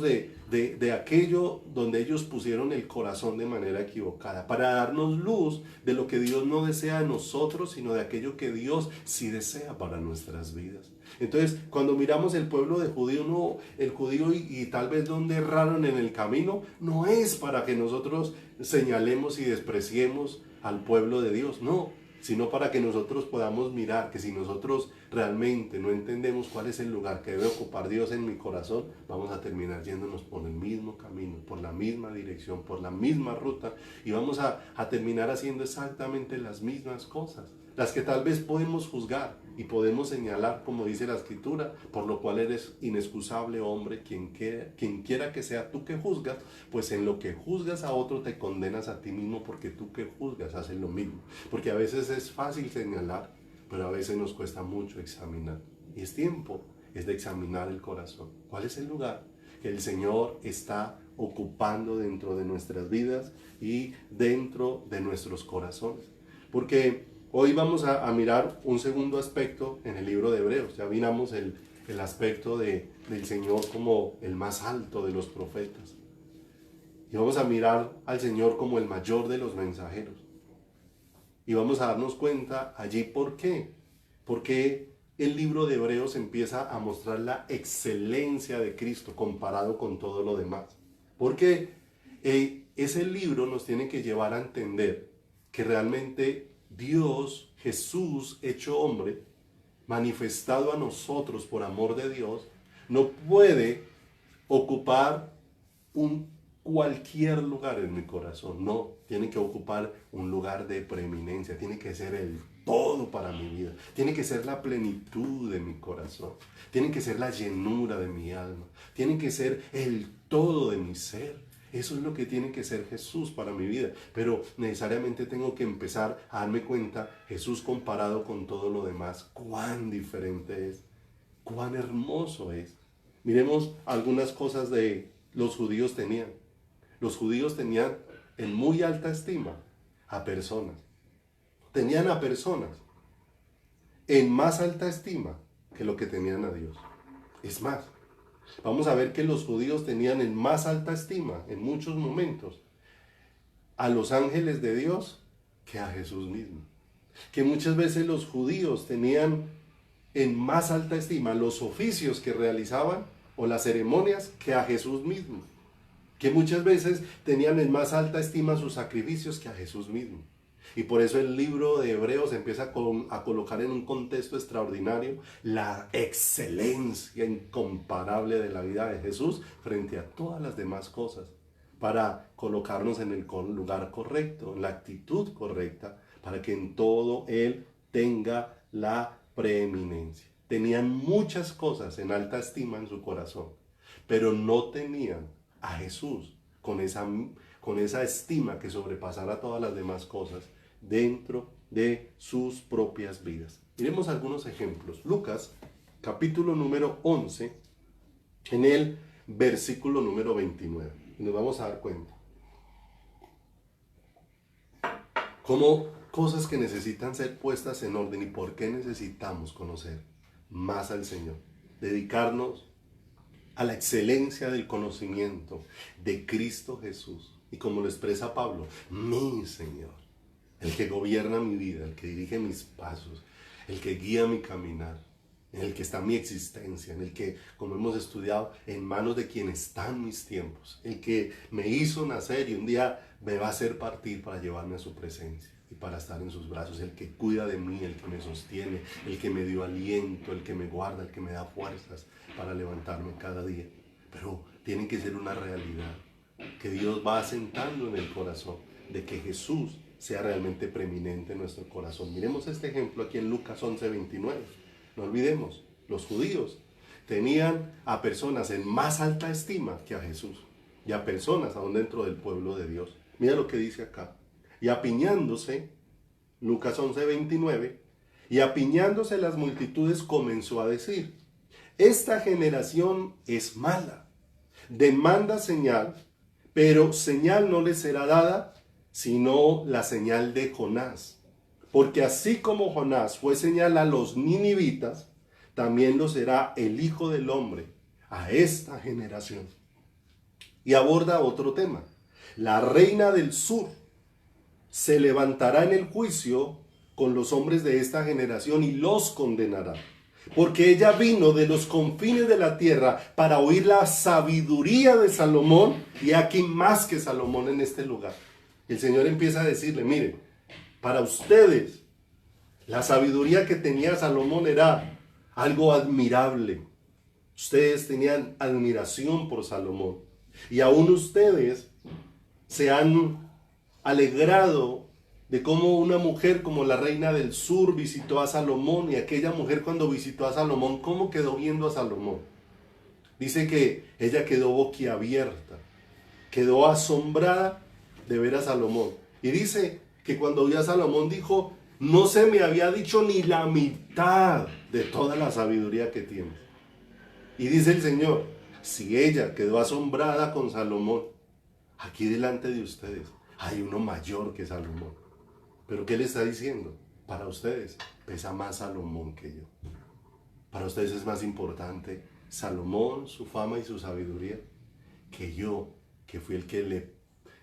de aquello donde ellos pusieron el corazón de manera equivocada, para darnos luz de lo que Dios no desea de nosotros, sino de aquello que Dios sí desea para nuestras vidas. Entonces, cuando miramos el pueblo de judío, no, el judío y tal vez donde erraron en el camino, no es para que nosotros señalemos y despreciemos al pueblo de Dios, no, sino para que nosotros podamos mirar que si nosotros realmente no entendemos cuál es el lugar que debe ocupar Dios en mi corazón, vamos a terminar yéndonos por el mismo camino, por la misma dirección, por la misma ruta, y vamos a terminar haciendo exactamente las mismas cosas, las que tal vez podemos juzgar y podemos señalar, como dice la Escritura, por lo cual eres inexcusable, hombre, quien quiera que sea tú que juzgas, pues en lo que juzgas a otro te condenas a ti mismo, porque tú que juzgas haces lo mismo. Porque a veces es fácil señalar, pero a veces nos cuesta mucho examinar. Y es tiempo, es de examinar el corazón. ¿Cuál es el lugar que el Señor está ocupando dentro de nuestras vidas y dentro de nuestros corazones? Porque hoy vamos a mirar un segundo aspecto en el libro de Hebreos. Ya miramos el aspecto del Señor como el más alto de los profetas. Y vamos a mirar al Señor como el mayor de los mensajeros. Y vamos a darnos cuenta allí por qué. Porque el libro de Hebreos empieza a mostrar la excelencia de Cristo comparado con todo lo demás. Porque ese libro nos tiene que llevar a entender que realmente Dios, Jesús, hecho hombre, manifestado a nosotros por amor de Dios, no puede ocupar cualquier lugar en mi corazón. No, tiene que ocupar un lugar de preeminencia, tiene que ser el todo para mi vida, tiene que ser la plenitud de mi corazón, tiene que ser la llenura de mi alma, tiene que ser el todo de mi ser. Eso es lo que tiene que ser Jesús para mi vida. Pero necesariamente tengo que empezar a darme cuenta, Jesús comparado con todo lo demás, cuán diferente es, cuán hermoso es. Miremos algunas cosas de los judíos tenían. Los judíos tenían en muy alta estima a personas. Tenían a personas en más alta estima que lo que tenían a Dios. Es más, vamos a ver que los judíos tenían en más alta estima, en muchos momentos, a los ángeles de Dios que a Jesús mismo. Que muchas veces los judíos tenían en más alta estima los oficios que realizaban o las ceremonias que a Jesús mismo. Que muchas veces tenían en más alta estima sus sacrificios que a Jesús mismo. Y por eso el libro de Hebreos empieza a colocar en un contexto extraordinario la excelencia incomparable de la vida de Jesús frente a todas las demás cosas, para colocarnos en el lugar correcto, en la actitud correcta, para que en todo Él tenga la preeminencia. Tenían muchas cosas en alta estima en su corazón, pero no tenían a Jesús con esa estima que sobrepasara todas las demás cosas dentro de sus propias vidas. Miremos algunos ejemplos. Lucas, capítulo número 11, en el versículo número 29. Y nos vamos a dar cuenta cómo cosas que necesitan ser puestas en orden y por qué necesitamos conocer más al Señor. Dedicarnos a la excelencia del conocimiento de Cristo Jesús. Y como lo expresa Pablo, mi Señor, el que gobierna mi vida, el que dirige mis pasos, el que guía mi caminar, en el que está mi existencia, en el que, como hemos estudiado, en manos de quien están mis tiempos, el que me hizo nacer y un día me va a hacer partir para llevarme a su presencia. y para estar en sus brazos, el que cuida de mí, el que me sostiene, el que me dio aliento, el que me guarda, el que me da fuerzas para levantarme cada día. Pero tiene que ser una realidad que Dios va asentando en el corazón, de que Jesús sea realmente preeminente en nuestro corazón. Miremos este ejemplo aquí en Lucas 11:29. No olvidemos, los judíos tenían a personas en más alta estima que a Jesús y a personas aún dentro del pueblo de Dios. Mira lo que dice acá. Y apiñándose, Lucas 11:29, y apiñándose las multitudes comenzó a decir: esta generación es mala, demanda señal, pero señal no le será dada, sino la señal de Jonás. Porque así como Jonás fue señal a los ninivitas, también lo será el Hijo del Hombre a esta generación. Y aborda otro tema. La reina del sur se levantará en el juicio con los hombres de esta generación y los condenará. Porque ella vino de los confines de la tierra para oír la sabiduría de Salomón, y aquí más que Salomón en este lugar. El Señor empieza a decirle: miren, para ustedes la sabiduría que tenía Salomón era algo admirable. Ustedes tenían admiración por Salomón. Y aún ustedes se han alegrado de cómo una mujer como la reina del sur visitó a Salomón, y aquella mujer cuando visitó a Salomón, ¿cómo quedó viendo a Salomón? Dice que ella quedó boquiabierta, quedó asombrada de ver a Salomón. Y dice que cuando vio a Salomón dijo: no se me había dicho ni la mitad de toda la sabiduría que tienes. Y dice el Señor: si ella quedó asombrada con Salomón, aquí delante de ustedes hay uno mayor que Salomón. ¿Pero qué le está diciendo? Para ustedes pesa más Salomón que yo. Para ustedes es más importante Salomón, su fama y su sabiduría, que yo, que fui el que le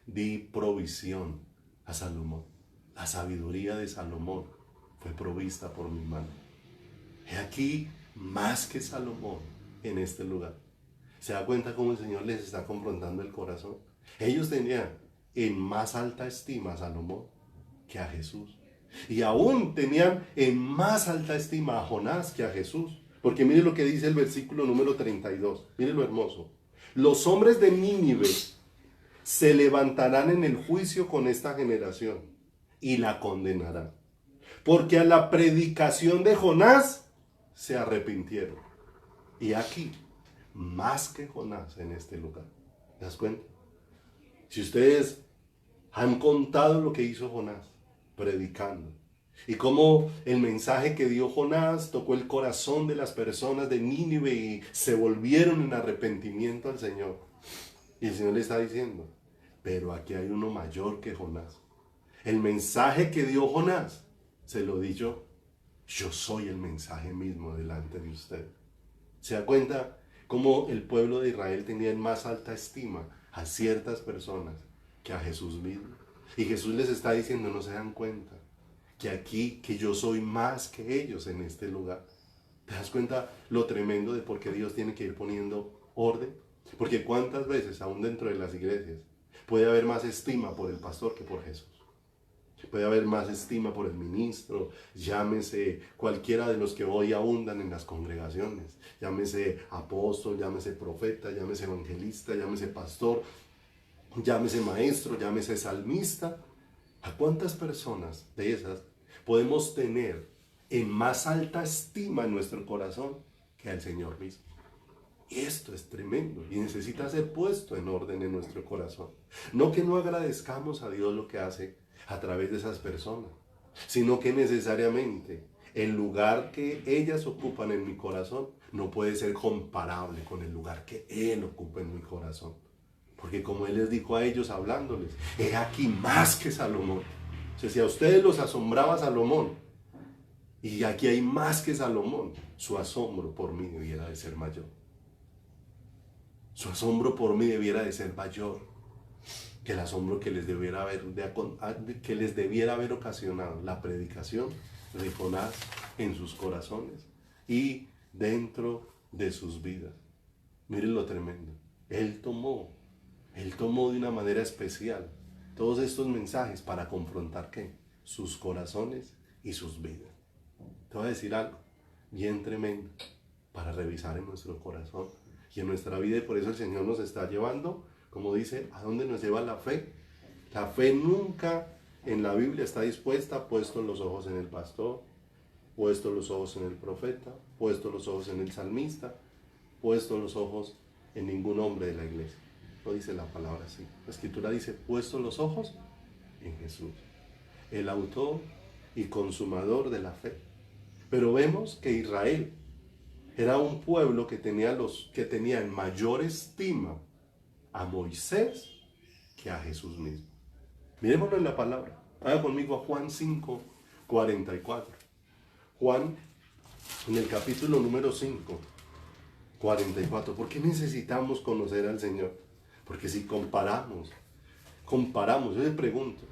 di provisión a Salomón. La sabiduría de Salomón fue provista por mi mano. He aquí más que Salomón en este lugar. ¿Se da cuenta cómo el Señor les está confrontando el corazón? Ellos tenían en más alta estima a Salomón que a Jesús. Y aún tenían en más alta estima a Jonás que a Jesús. Porque mire lo que dice el versículo número 32. Mire lo hermoso. Los hombres de Nínive se levantarán en el juicio con esta generación y la condenarán. Porque a la predicación de Jonás se arrepintieron. Y aquí, más que Jonás en este lugar. ¿Te das cuenta? Si ustedes han contado lo que hizo Jonás, predicando, y cómo el mensaje que dio Jonás tocó el corazón de las personas de Nínive y se volvieron en arrepentimiento al Señor. Y el Señor le está diciendo: pero aquí hay uno mayor que Jonás. El mensaje que dio Jonás, se lo di yo. Yo soy el mensaje mismo delante de usted. ¿Se da cuenta cómo el pueblo de Israel tenía en más alta estima a ciertas personas que a Jesús mismo? Y Jesús les está diciendo: no se dan cuenta que aquí, que yo soy más que ellos en este lugar. ¿Te das cuenta lo tremendo de por qué Dios tiene que ir poniendo orden? Porque cuántas veces, aún dentro de las iglesias, puede haber más estima por el pastor que por Jesús. Puede haber más estima por el ministro, llámese cualquiera de los que hoy abundan en las congregaciones, llámese apóstol, llámese profeta, llámese evangelista, llámese pastor, llámese maestro, llámese salmista. ¿A cuántas personas de esas podemos tener en más alta estima en nuestro corazón que al Señor mismo? Y esto es tremendo y necesita ser puesto en orden en nuestro corazón. No que no agradezcamos a Dios lo que hace a través de esas personas, sino que necesariamente el lugar que ellas ocupan en mi corazón no puede ser comparable con el lugar que Él ocupa en mi corazón. Porque como Él les dijo a ellos hablándoles: he aquí más que Salomón. O sea, si a ustedes los asombraba Salomón, y aquí hay más que Salomón, su asombro por mí debiera de ser mayor. Su asombro por mí debiera de ser mayor que el asombro que les debiera haber ocasionado la predicación de Jonás en sus corazones y dentro de sus vidas. Miren lo tremendo. Él tomó de una manera especial todos estos mensajes para confrontar ¿qué? sus corazones y sus vidas. Te voy a decir algo bien tremendo para revisar en nuestro corazón y en nuestra vida, y por eso el Señor nos está llevando, como dice, ¿a dónde nos lleva la fe? La fe nunca en la Biblia está dispuesta, puesto los ojos en el pastor, puesto los ojos en el profeta, puesto los ojos en el salmista, puesto los ojos en ningún hombre de la iglesia. No dice la palabra así. La Escritura dice, puesto los ojos en Jesús, el autor y consumador de la fe. Pero vemos que Israel era un pueblo que tenía en mayor estima a Moisés que a Jesús mismo. Miremoslo en la palabra. Vaya conmigo a Juan 5, 44. Juan, en el capítulo número 5, 44. ¿Por qué necesitamos conocer al Señor? Porque si comparamos, yo le pregunto,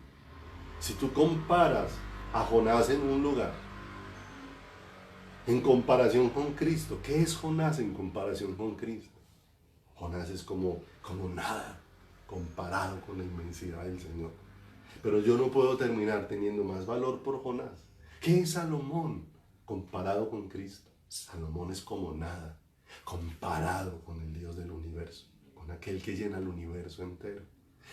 si tú comparas a Jonás en un lugar, en comparación con Cristo, ¿qué es Jonás en comparación con Cristo? Jonás es como nada comparado con la inmensidad del Señor. Pero yo no puedo terminar teniendo más valor por Jonás. ¿Qué es Salomón comparado con Cristo? Salomón es como nada comparado con el Dios del universo, con aquel que llena el universo entero.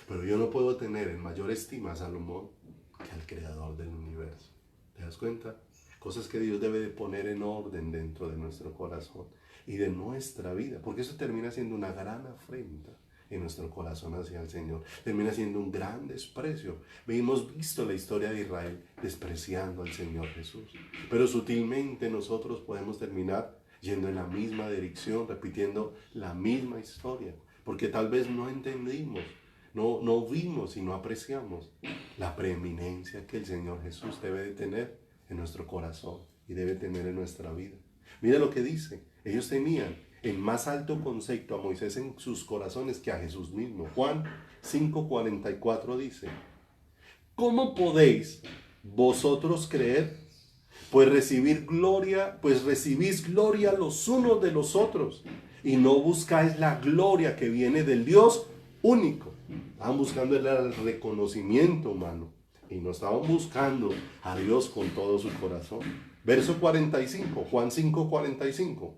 Pero yo no puedo tener en mayor estima a Salomón que al creador del universo. ¿Te das cuenta? Cosas que Dios debe de poner en orden dentro de nuestro corazón y de nuestra vida, porque eso termina siendo una gran afrenta en nuestro corazón hacia el Señor. Termina siendo un gran desprecio. Hemos visto la historia de Israel despreciando al Señor Jesús, pero sutilmente nosotros podemos terminar yendo en la misma dirección, repitiendo la misma historia, porque tal vez no entendimos, no vimos y no apreciamos la preeminencia que el Señor Jesús debe de tener en nuestro corazón y debe tener en nuestra vida. Mira lo que dice. Ellos tenían en más alto concepto a Moisés en sus corazones que a Jesús mismo. Juan 5:44 dice: ¿cómo podéis vosotros creer? Pues recibís gloria los unos de los otros, y no buscáis la gloria que viene del Dios único. Estaban buscando el reconocimiento humano y no estaban buscando a Dios con todo su corazón. Verso 45, Juan 5:45.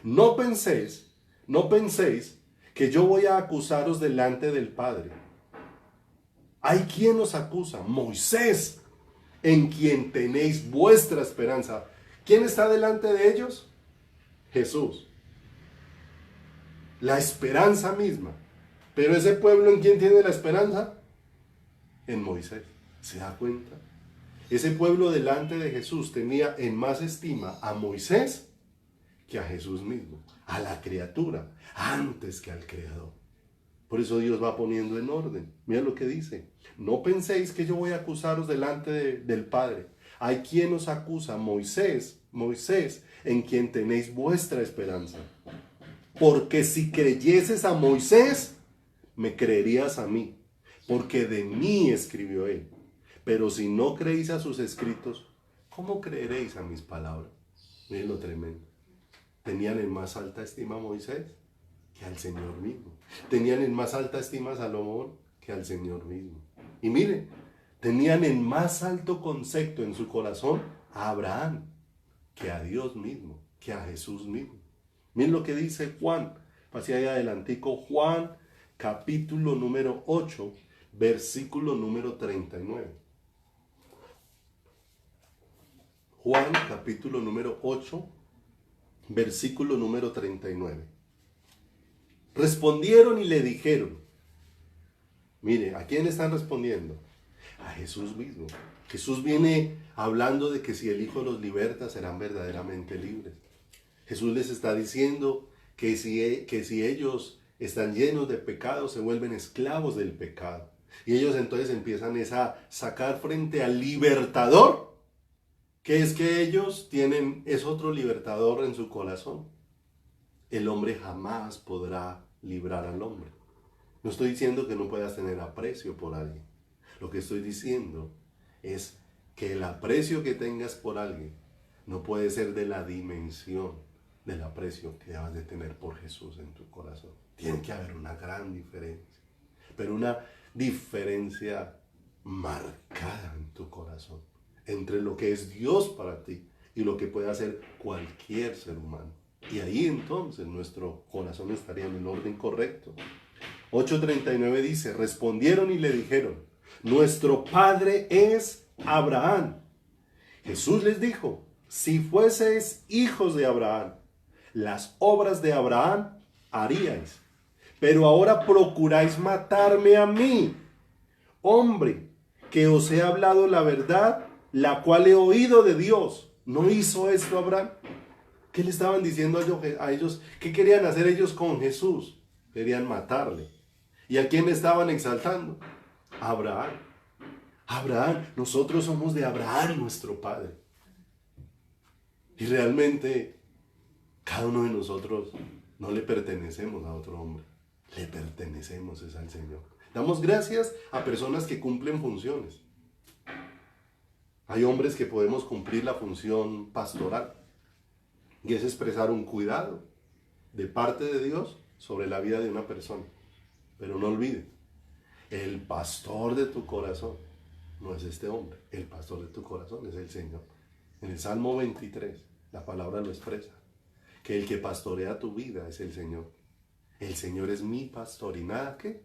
No penséis que yo voy a acusaros delante del Padre. ¿Hay quien os acusa? Moisés, en quien tenéis vuestra esperanza. ¿Quién está delante de ellos? Jesús. La esperanza misma. Pero ese pueblo, ¿en quién tiene la esperanza? En Moisés. ¿Se da cuenta? Ese pueblo delante de Jesús tenía en más estima a Moisés que a Jesús mismo, a la criatura, antes que al Creador. Por eso Dios va poniendo en orden. Mira lo que dice: no penséis que yo voy a acusaros delante del Padre. Hay quien os acusa, Moisés, en quien tenéis vuestra esperanza. Porque si creyeses a Moisés, me creerías a mí, porque de mí escribió él. Pero si no creéis a sus escritos, ¿cómo creeréis a mis palabras? Miren lo tremendo. Tenían en más alta estima a Moisés que al Señor mismo. Tenían en más alta estima a Salomón que al Señor mismo. Y miren, tenían en más alto concepto en su corazón a Abraham que a Dios mismo, que a Jesús mismo. Miren lo que dice Juan, pasé ahí adelantico, Juan capítulo número 8, versículo número 39. Juan capítulo número 8, versículo número 39. Respondieron y le dijeron, mire, ¿a quién están respondiendo? A Jesús mismo. Jesús viene hablando de que si el Hijo los liberta, serán verdaderamente libres. Jesús les está diciendo que si ellos están llenos de pecado, se vuelven esclavos del pecado. Y ellos entonces empiezan a sacar frente al libertador, que es que ellos es otro libertador en su corazón. El hombre jamás podrá librar al hombre. No estoy diciendo que no puedas tener aprecio por alguien. Lo que estoy diciendo es que el aprecio que tengas por alguien no puede ser de la dimensión del aprecio que debas de tener por Jesús en tu corazón. Tiene que haber una gran diferencia, pero una diferencia marcada en tu corazón. entre lo que es Dios para ti y lo que puede hacer cualquier ser humano. Y ahí entonces nuestro corazón estaría en el orden correcto. 8:39 dice, respondieron y le dijeron, nuestro padre es Abraham. Jesús les dijo, si fueseis hijos de Abraham, las obras de Abraham haríais. Pero ahora procuráis matarme a mí, hombre, que os he hablado la verdad, la cual he oído de Dios. ¿No hizo esto Abraham? ¿Qué le estaban diciendo a ellos? ¿Qué querían hacer ellos con Jesús? Querían matarle. ¿Y a quién estaban exaltando? A Abraham. Abraham, nosotros somos de Abraham, nuestro padre. Y realmente, cada uno de nosotros no le pertenecemos a otro hombre. Le pertenecemos es al Señor. Damos gracias a personas que cumplen funciones. Hay hombres que podemos cumplir la función pastoral. Y es expresar un cuidado de parte de Dios sobre la vida de una persona. Pero no olvide, el pastor de tu corazón no es este hombre. El pastor de tu corazón es el Señor. En el Salmo 23, la palabra lo expresa. Que el que pastorea tu vida es el Señor. El Señor es mi pastor y nada que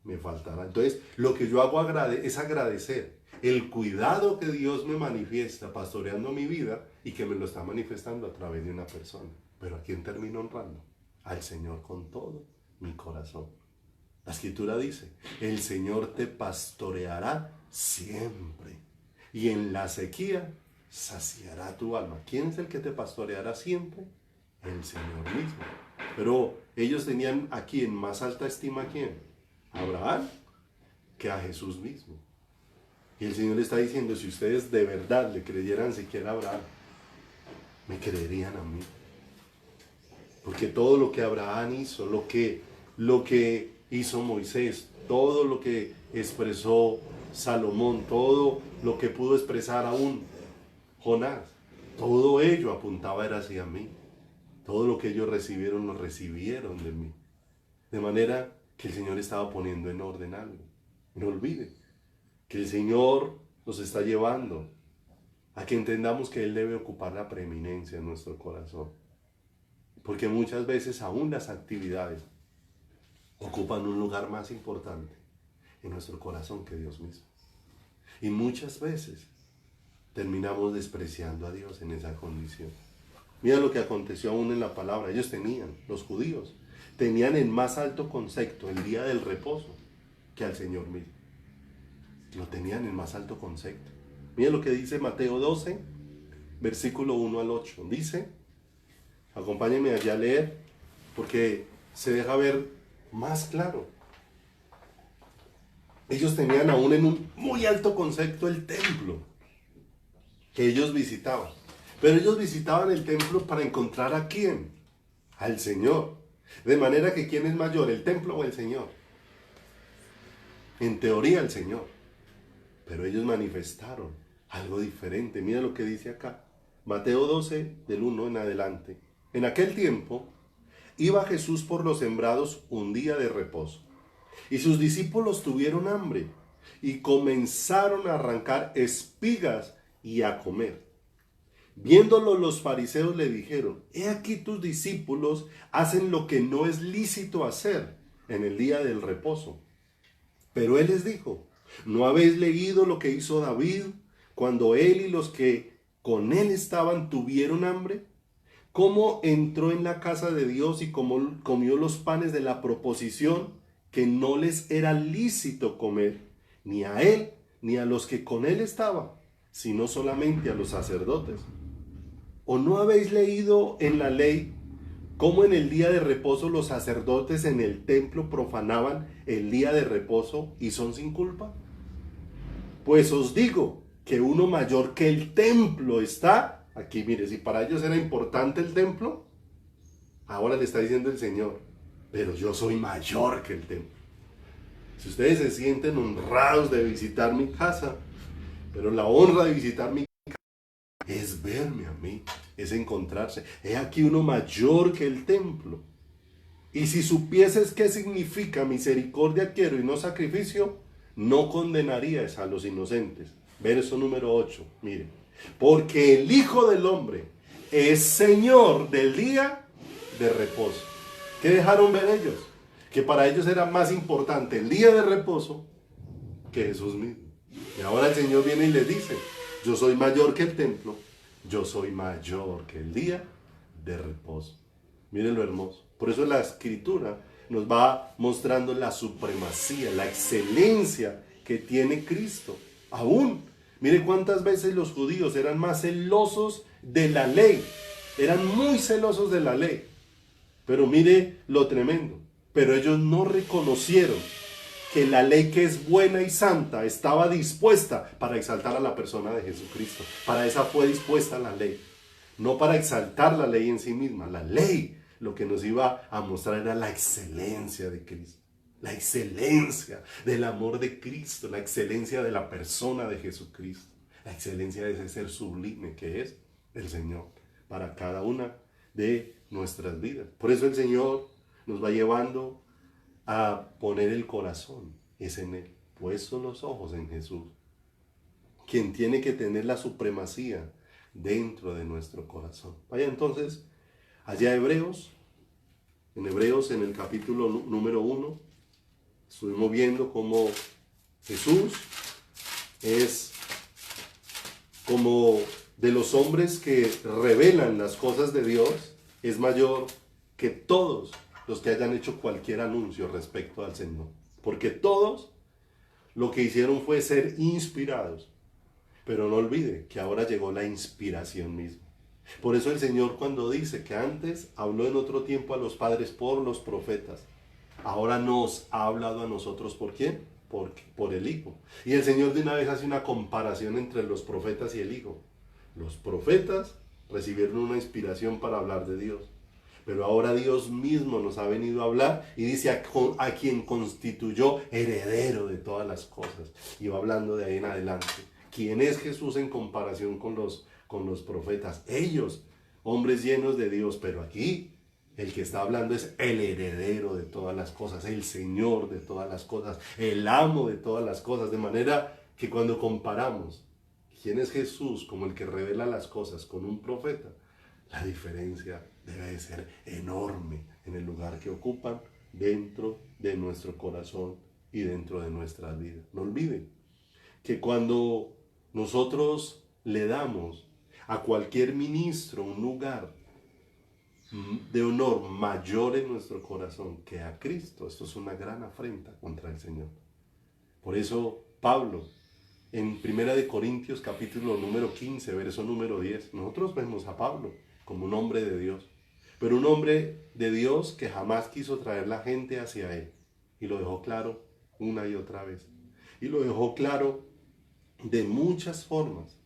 me faltará. Entonces, lo que yo hago es agradecer el cuidado que Dios me manifiesta pastoreando mi vida y que me lo está manifestando a través de una persona. Pero ¿a quién termino honrando? Al Señor con todo mi corazón. La Escritura dice, el Señor te pastoreará siempre y en la sequía saciará tu alma. ¿Quién es el que te pastoreará siempre? El Señor mismo. Pero ellos tenían aquí en más alta estima ¿a quién? A Abraham que a Jesús mismo. Y el Señor le está diciendo, si ustedes de verdad le creyeran siquiera a Abraham, me creerían a mí. Porque todo lo que Abraham hizo, lo que hizo Moisés, todo lo que expresó Salomón, todo lo que pudo expresar aún Jonás, todo ello apuntaba era hacia mí. Todo lo que ellos recibieron, lo recibieron de mí. De manera que el Señor estaba poniendo en orden algo. No olvide que el Señor nos está llevando a que entendamos que Él debe ocupar la preeminencia en nuestro corazón. Porque muchas veces aún las actividades ocupan un lugar más importante en nuestro corazón que Dios mismo. Y muchas veces terminamos despreciando a Dios en esa condición. Mira lo que aconteció aún en la palabra. Ellos tenían, los judíos, tenían en más alto concepto el día del reposo que al Señor mismo. Lo tenían en más alto concepto. Mira lo que dice Mateo 12, versículo 1 al 8. Dice, acompáñenme allá a leer, porque se deja ver más claro. Ellos tenían aún en un muy alto concepto el templo que ellos visitaban. Pero ellos visitaban el templo para encontrar ¿a quién? Al Señor. De manera que ¿quién es mayor, el templo o el Señor? En teoría el Señor. Pero ellos manifestaron algo diferente. Mira lo que dice acá. Mateo 12, del 1 en adelante. En aquel tiempo iba Jesús por los sembrados un día de reposo. Y sus discípulos tuvieron hambre y comenzaron a arrancar espigas y a comer. Viéndolo los fariseos le dijeron, he aquí tus discípulos hacen lo que no es lícito hacer en el día del reposo. Pero él les dijo, ¿no habéis leído lo que hizo David cuando él y los que con él estaban tuvieron hambre? ¿Cómo entró en la casa de Dios y comió los panes de la proposición que no les era lícito comer, ni a él ni a los que con él estaban, sino solamente a los sacerdotes? ¿O no habéis leído en la ley cómo en el día de reposo los sacerdotes en el templo profanaban el día de reposo y son sin culpa? Pues os digo que uno mayor que el templo está aquí. Mire, si para ellos era importante el templo, ahora le está diciendo el Señor, pero yo soy mayor que el templo. Si ustedes se sienten honrados de visitar mi casa, pero la honra de visitar mi casa es verme a mí, es encontrarse. He aquí uno mayor que el templo. Y si supieses qué significa misericordia quiero y no sacrificio, no condenarías a los inocentes, Verso número 8, miren. Porque el Hijo del Hombre es Señor del día de reposo. ¿Qué dejaron ver ellos? Que para ellos era más importante el día de reposo que Jesús mismo. Y ahora el Señor viene y les dice, yo soy mayor que el templo, yo soy mayor que el día de reposo. Miren lo hermoso. Por eso la Escritura nos va mostrando la supremacía, la excelencia que tiene Cristo. Aún, mire cuántas veces los judíos eran más celosos de la ley. Eran muy celosos de la ley. Pero mire lo tremendo. Pero ellos no reconocieron que la ley que es buena y santa estaba dispuesta para exaltar a la persona de Jesucristo. Para esa fue dispuesta la ley. No para exaltar la ley en sí misma. La ley lo que nos iba a mostrar era la excelencia de Cristo. La excelencia del amor de Cristo. La excelencia de la persona de Jesucristo. La excelencia de ese ser sublime que es el Señor. Para cada una de nuestras vidas. Por eso el Señor nos va llevando a poner el corazón, es en Él, puestos los ojos en Jesús, quien tiene que tener la supremacía dentro de nuestro corazón. Vaya entonces allá a Hebreos, en el capítulo número 1, estuvimos viendo cómo Jesús es como de los hombres que revelan las cosas de Dios, es mayor que todos los que hayan hecho cualquier anuncio respecto al Señor. Porque todos lo que hicieron fue ser inspirados. Pero no olvide que ahora llegó la inspiración misma. Por eso el Señor cuando dice que antes habló en otro tiempo a los padres por los profetas, ahora nos ha hablado a nosotros ¿por quién? Por el Hijo. Y el Señor de una vez hace una comparación entre los profetas y el Hijo. Los profetas recibieron una inspiración para hablar de Dios. Pero ahora Dios mismo nos ha venido a hablar y dice a quien constituyó heredero de todas las cosas. Y va hablando de ahí en adelante. ¿Quién es Jesús en comparación con los profetas? Ellos, hombres llenos de Dios, pero aquí el que está hablando es el heredero de todas las cosas, el Señor de todas las cosas, el amo de todas las cosas. De manera que cuando comparamos quién es Jesús como el que revela las cosas con un profeta, la diferencia debe de ser enorme en el lugar que ocupan dentro de nuestro corazón y dentro de nuestras vidas. No olviden que cuando nosotros le damos a cualquier ministro un lugar de honor mayor en nuestro corazón que a Cristo, esto es una gran afrenta contra el Señor. Por eso Pablo, en 1 Corintios capítulo número 15, verso número 10, nosotros vemos a Pablo como un hombre de Dios, pero un hombre de Dios que jamás quiso traer la gente hacia él, y lo dejó claro una y otra vez, y lo dejó claro de muchas formas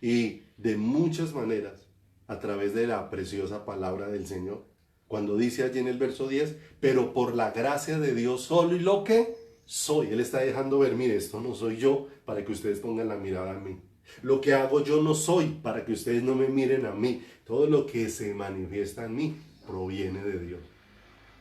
y de muchas maneras a través de la preciosa palabra del Señor, cuando dice allí en el verso 10, pero por la gracia de Dios solo y lo que soy. Él está dejando ver, mire, esto no soy yo para que ustedes pongan la mirada en mí. Lo que hago yo no soy para que ustedes no me miren a mí. Todo lo que se manifiesta en mí proviene de Dios.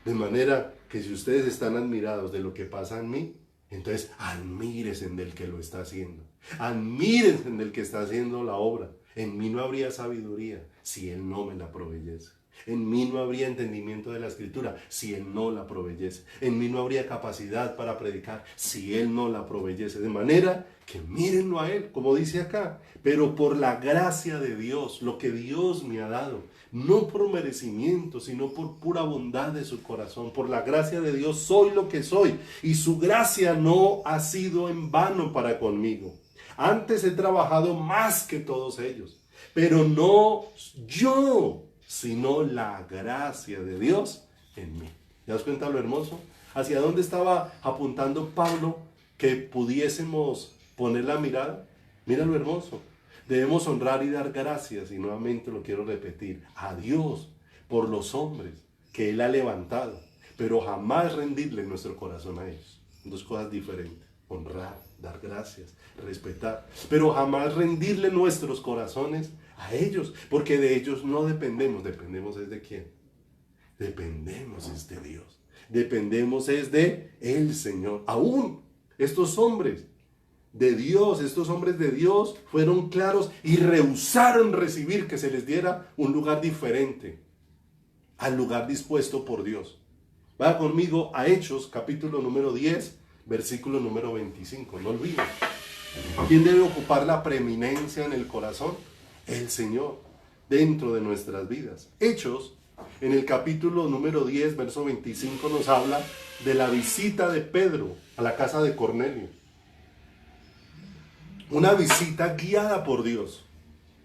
De manera que si ustedes están admirados de lo que pasa en mí, entonces admírense del que lo está haciendo. Admírense del que está haciendo la obra. En mí no habría sabiduría si Él no me la proveyese. En mí no habría entendimiento de la Escritura si Él no la proveyese. En mí no habría capacidad para predicar si Él no la proveyese. De manera que mírenlo a Él, como dice acá. Pero por la gracia de Dios, lo que Dios me ha dado, no por merecimiento, sino por pura bondad de su corazón. Por la gracia de Dios soy lo que soy. Y su gracia no ha sido en vano para conmigo. Antes he trabajado más que todos ellos. Pero no yo, sino la gracia de Dios en mí. ¿Te das cuenta lo hermoso? ¿Hacia dónde estaba apuntando Pablo que pudiésemos poner la mirada? Mira lo hermoso. Debemos honrar y dar gracias, y nuevamente lo quiero repetir, a Dios por los hombres que Él ha levantado, pero jamás rendirle nuestro corazón a ellos. Dos cosas diferentes. Honrar, dar gracias, respetar, pero jamás rendirle nuestros corazones a ellos, porque de ellos no dependemos. ¿Dependemos es de quién? Dependemos es de Dios, dependemos es de el Señor. Aún estos hombres de Dios, estos hombres de Dios fueron claros y rehusaron recibir que se les diera un lugar diferente al lugar dispuesto por Dios. Vaya conmigo a Hechos, capítulo número 10, versículo número 25. No olviden. ¿Quién debe ocupar la preeminencia en el corazón? El Señor, dentro de nuestras vidas. Hechos, en el capítulo número 10, verso 25, nos habla de la visita de Pedro a la casa de Cornelio. Una visita guiada por Dios.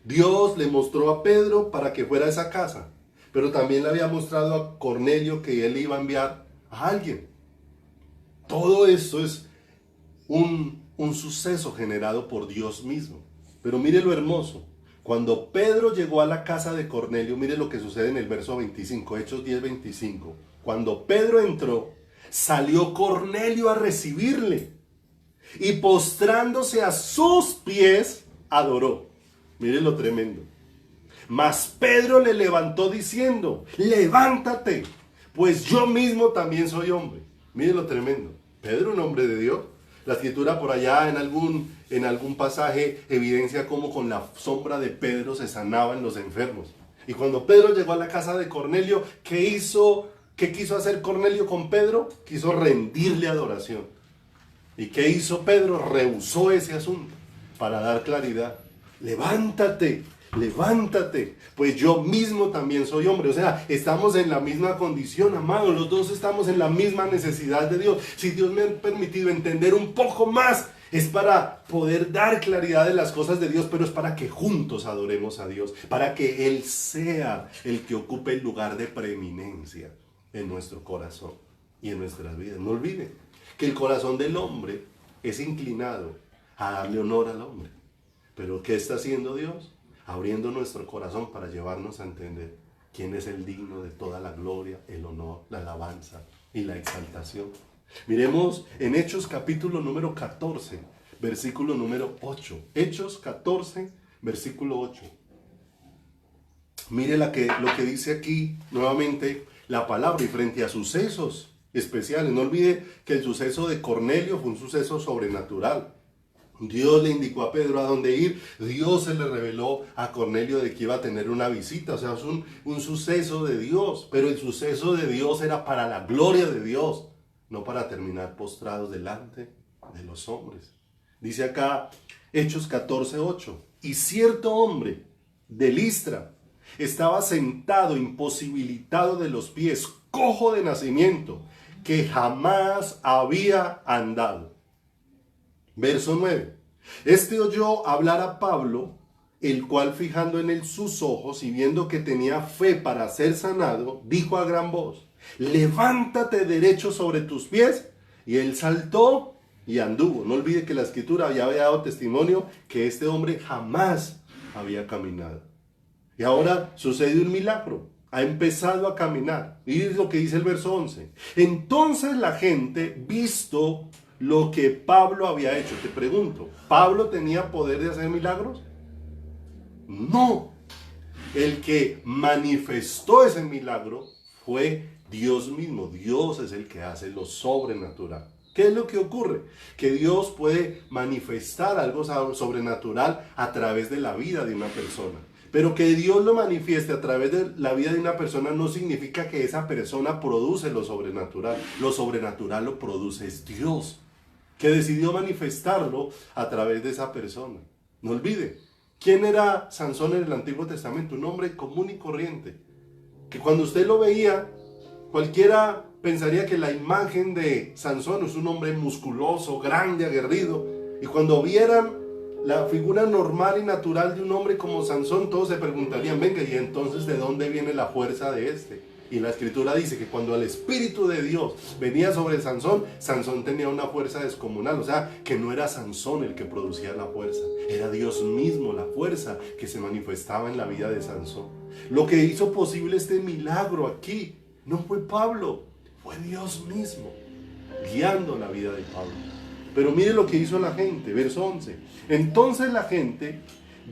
Dios le mostró a Pedro para que fuera a esa casa, pero también le había mostrado a Cornelio que él iba a enviar a alguien. Todo esto es un suceso generado por Dios mismo. Pero mire lo hermoso. Cuando Pedro llegó a la casa de Cornelio, mire lo que sucede en el verso 25, Hechos 10, 25. Cuando Pedro entró, salió Cornelio a recibirle y postrándose a sus pies, adoró. Mire lo tremendo. Mas Pedro le levantó diciendo, levántate, pues yo mismo también soy hombre. Mire lo tremendo. Pedro, un hombre de Dios. La escritura por allá en algún pasaje evidencia cómo con la sombra de Pedro se sanaban los enfermos. Y cuando Pedro llegó a la casa de Cornelio, ¿qué quiso hacer Cornelio con Pedro? Quiso rendirle adoración. ¿Y qué hizo Pedro? Rehusó ese asunto para dar claridad. Levántate, levántate, pues yo mismo también soy hombre. O sea, estamos en la misma condición, amados. Los dos estamos en la misma necesidad de Dios. Si Dios me ha permitido entender un poco más, es para poder dar claridad de las cosas de Dios, pero es para que juntos adoremos a Dios, para que Él sea el que ocupe el lugar de preeminencia en nuestro corazón y en nuestras vidas. No olviden que el corazón del hombre es inclinado a darle honor al hombre. Pero ¿qué está haciendo Dios? Abriendo nuestro corazón para llevarnos a entender quién es el digno de toda la gloria, el honor, la alabanza y la exaltación. Miremos en Hechos capítulo número 14, versículo número 8. Hechos 14, versículo 8. Mire lo que dice aquí nuevamente la palabra, y frente a sucesos especiales. No olvide que el suceso de Cornelio fue un suceso sobrenatural. Dios le indicó a Pedro a dónde ir. Dios se le reveló a Cornelio de que iba a tener una visita. O sea, es un suceso de Dios. Pero el suceso de Dios era para la gloria de Dios, no para terminar postrados delante de los hombres. Dice acá Hechos 14, 8. Y cierto hombre de Listra estaba sentado, imposibilitado de los pies, cojo de nacimiento, que jamás había andado. Verso 9. Este oyó hablar a Pablo, el cual fijando en él sus ojos y viendo que tenía fe para ser sanado, dijo a gran voz, levántate derecho sobre tus pies. Y él saltó y anduvo. No olvide que la escritura ya había dado testimonio que este hombre jamás había caminado. Y ahora sucede un milagro. Ha empezado a caminar. Y es lo que dice el verso 11. Entonces la gente, visto lo que Pablo había hecho. Te pregunto, ¿Pablo tenía poder de hacer milagros? No. El que manifestó ese milagro fue Dios mismo. Dios es el que hace lo sobrenatural. ¿Qué es lo que ocurre? Que Dios puede manifestar algo sobrenatural a través de la vida de una persona. Pero que Dios lo manifieste a través de la vida de una persona no significa que esa persona produce lo sobrenatural. Lo sobrenatural lo produce es Dios, que decidió manifestarlo a través de esa persona. No olvide, ¿quién era Sansón en el Antiguo Testamento? Un hombre común y corriente, que cuando usted lo veía, cualquiera pensaría que la imagen de Sansón es un hombre musculoso, grande, aguerrido, y cuando vieran la figura normal y natural de un hombre como Sansón, todos se preguntarían, venga, ¿y entonces de dónde viene la fuerza de este? Y la escritura dice que cuando el Espíritu de Dios venía sobre Sansón, Sansón tenía una fuerza descomunal. O sea, que no era Sansón el que producía la fuerza, era Dios mismo la fuerza que se manifestaba en la vida de Sansón. Lo que hizo posible este milagro aquí no fue Pablo, fue Dios mismo guiando la vida de Pablo. Pero mire lo que hizo la gente, verso 11. Entonces la gente,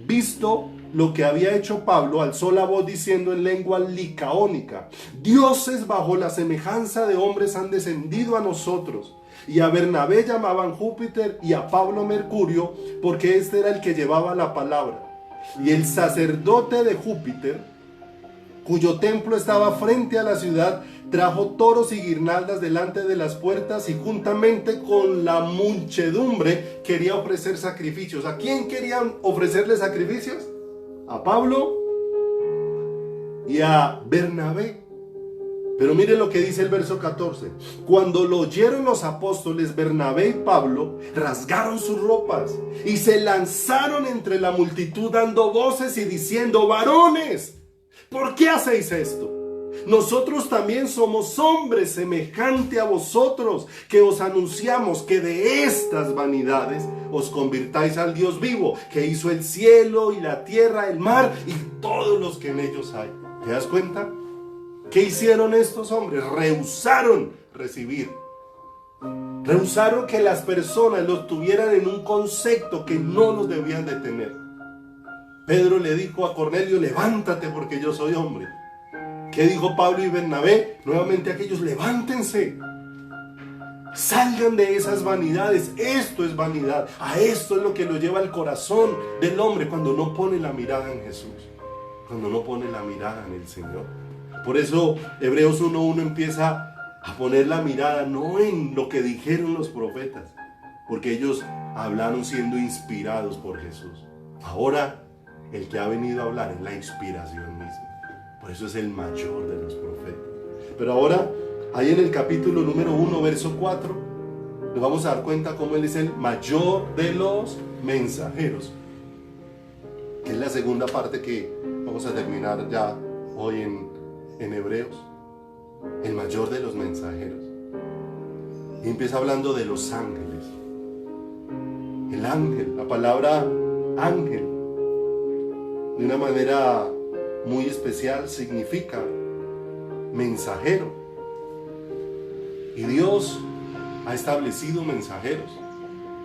visto lo que había hecho Pablo, alzó la voz diciendo en lengua licaónica, dioses bajo la semejanza de hombres han descendido a nosotros. Y a Bernabé llamaban Júpiter y a Pablo Mercurio, porque este era el que llevaba la palabra. Y el sacerdote de Júpiter, cuyo templo estaba frente a la ciudad, trajo toros y guirnaldas delante de las puertas, y juntamente con la muchedumbre quería ofrecer sacrificios. ¿A quién querían ofrecerle sacrificios? A Pablo y a Bernabé. Pero mire lo que dice el verso 14. Cuando lo oyeron los apóstoles, Bernabé y Pablo rasgaron sus ropas y se lanzaron entre la multitud dando voces y diciendo: varones, ¿por qué hacéis esto? Nosotros también somos hombres semejante a vosotros, que os anunciamos que de estas vanidades os convirtáis al Dios vivo, que hizo el cielo y la tierra, el mar y todos los que en ellos hay. ¿Te das cuenta? ¿Qué hicieron estos hombres? Rehusaron recibir. Rehusaron que las personas los tuvieran en un concepto que no los debían de tener. Pedro le dijo a Cornelio: levántate porque yo soy hombre. ¿Qué dijo Pablo y Bernabé? Nuevamente aquellos: levántense. Salgan de esas vanidades. Esto es vanidad. A esto es lo que lo lleva al corazón del hombre cuando no pone la mirada en Jesús, cuando no pone la mirada en el Señor. Por eso Hebreos 1:1 empieza a poner la mirada no en lo que dijeron los profetas, porque ellos hablaron siendo inspirados por Jesús. Ahora el que ha venido a hablar es la inspiración misma. Por eso es el mayor de los profetas. Pero ahora, ahí en el capítulo número 1, verso 4, nos vamos a dar cuenta cómo él es el mayor de los mensajeros, que es la segunda parte que vamos a terminar ya hoy en Hebreos. El mayor de los mensajeros. Y empieza hablando de los ángeles. El ángel, la palabra ángel, de una manera muy especial, significa mensajero. Y Dios ha establecido mensajeros.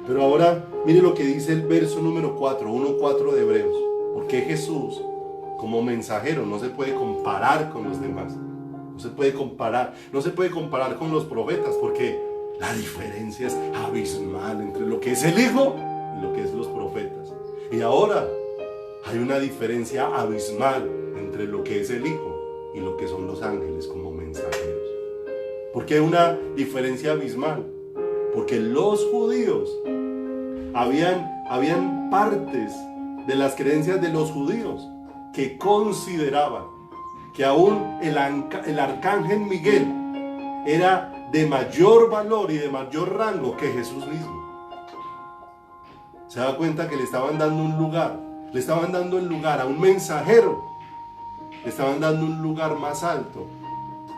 Pero ahora, mire lo que dice el verso número 4, 1:4 de Hebreos. Porque Jesús, como mensajero, no se puede comparar con los demás. No se puede comparar con los profetas, porque la diferencia es abismal entre lo que es el Hijo y lo que es los profetas. Y ahora hay una diferencia abismal entre lo que es el Hijo y lo que son los ángeles como mensajeros. ¿Por qué una diferencia abismal? Porque los judíos habían partes de las creencias de los judíos que consideraban que aún el arcángel Miguel era de mayor valor y de mayor rango que Jesús mismo. Se da cuenta que le estaban dando un lugar, le estaban dando el lugar a un mensajero, le estaban dando un lugar más alto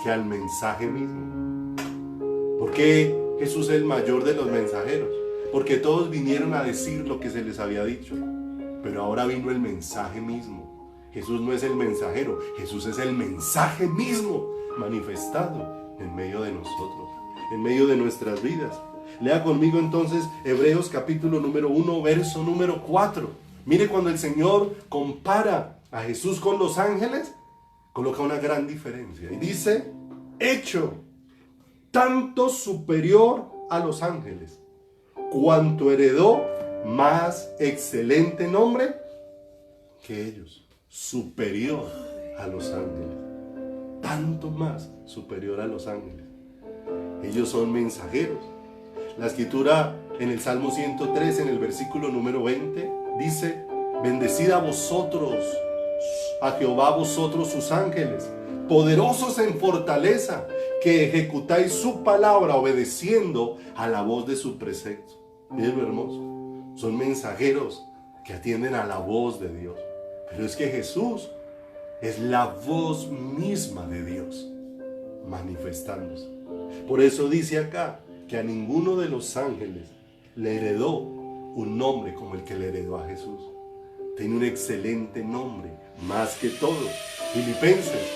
que al mensaje mismo. ¿Por qué Jesús es el mayor de los mensajeros? Porque todos vinieron a decir lo que se les había dicho, pero ahora vino el mensaje mismo. Jesús no es el mensajero, Jesús es el mensaje mismo manifestado en medio de nosotros, en medio de nuestras vidas. Lea conmigo entonces Hebreos capítulo número 1, verso número 4. Mire, cuando el Señor compara a Jesús con los ángeles, coloca una gran diferencia. Y dice: hecho tanto superior a los ángeles, cuanto heredó más excelente nombre que ellos. Superior a los ángeles, tanto más superior a los ángeles. Ellos son mensajeros. La escritura en el Salmo 103, en el versículo número 20, dice: bendecid a vosotros, a Jehová vosotros sus ángeles, poderosos en fortaleza, que ejecutáis su palabra obedeciendo a la voz de su precepto. Miren lo hermoso. Son mensajeros que atienden a la voz de Dios. Pero es que Jesús es la voz misma de Dios manifestándose. Por eso dice acá que a ninguno de los ángeles le heredó un nombre como el que le heredó a Jesús. Tiene un excelente nombre, más que todos. Filipenses,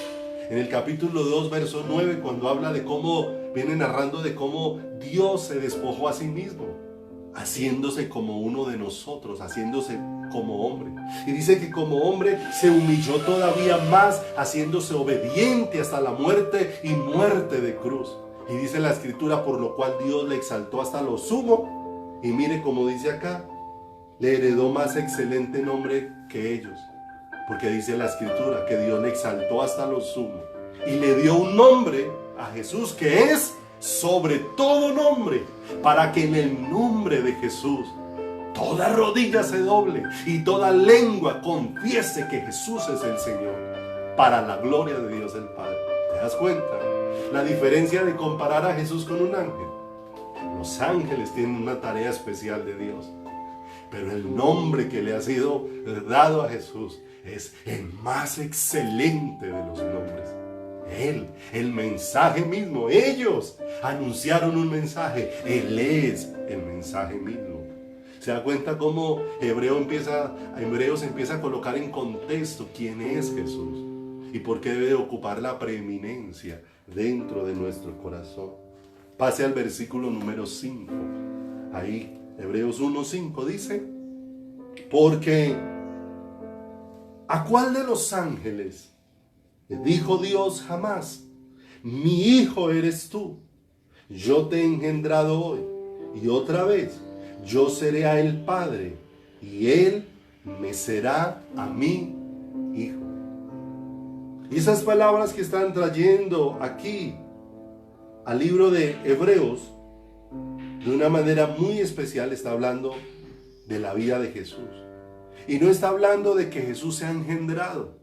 en el capítulo 2, verso 9, cuando habla de cómo, viene narrando de cómo Dios se despojó a sí mismo, haciéndose como uno de nosotros, haciéndose como hombre. Y dice que como hombre se humilló todavía más, haciéndose obediente hasta la muerte y muerte de cruz. Y dice la escritura, por lo cual Dios le exaltó hasta lo sumo. Y mire como dice acá, le heredó más excelente nombre que ellos. Porque dice la escritura que Dios le exaltó hasta lo sumo. Y le dio un nombre a Jesús que es sobre todo nombre. Para que en el nombre de Jesús toda rodilla se doble y toda lengua confiese que Jesús es el Señor. Para la gloria de Dios el Padre. ¿Te das cuenta? La diferencia de comparar a Jesús con un ángel. Los ángeles tienen una tarea especial de Dios. Pero el nombre que le ha sido dado a Jesús es el más excelente de los nombres. Él, el mensaje mismo, ellos anunciaron un mensaje. Él es el mensaje mismo. ¿Se da cuenta cómo Hebreos empieza a colocar en contexto quién es Jesús? Y por qué debe ocupar la preeminencia dentro de nuestro corazón. Pase al versículo número 5. Ahí, Hebreos 1:5 dice: porque ¿a cuál de los ángeles le dijo Dios jamás: mi hijo eres tú, yo te he engendrado hoy, y otra vez yo seré a él padre, y él me será a mí hijo? Y esas palabras que están trayendo aquí al libro de Hebreos, de una manera muy especial está hablando de la vida de Jesús. Y no está hablando de que Jesús se ha engendrado,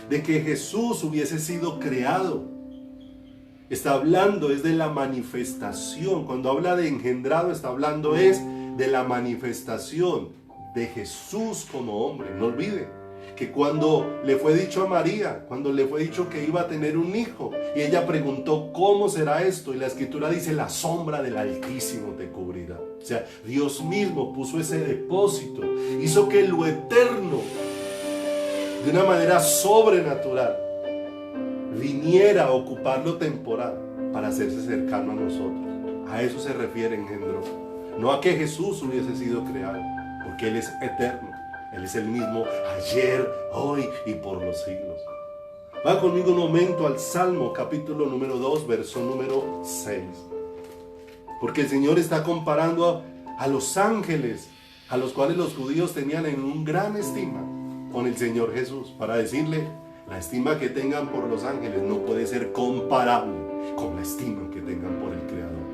de que Jesús hubiese sido creado. Está hablando es de la manifestación. Cuando habla de engendrado, está hablando es de la manifestación de Jesús como hombre. No olvide que cuando le fue dicho a María, cuando le fue dicho que iba a tener un hijo, y ella preguntó ¿cómo será esto? Y la escritura dice: la sombra del Altísimo te cubrirá. O sea, Dios mismo puso ese depósito, hizo que lo eterno, de una manera sobrenatural, viniera a ocupar lo temporal para hacerse cercano a nosotros. A eso se refiere engendro. No a que Jesús hubiese sido creado, porque Él es eterno. Él es el mismo ayer, hoy y por los siglos. Va conmigo un momento al Salmo capítulo número 2, verso número 6. Porque el Señor está comparando a los ángeles, a los cuales los judíos tenían en un gran estima, con el Señor Jesús, para decirle: la estima que tengan por los ángeles no puede ser comparable con la estima que tengan por el Creador,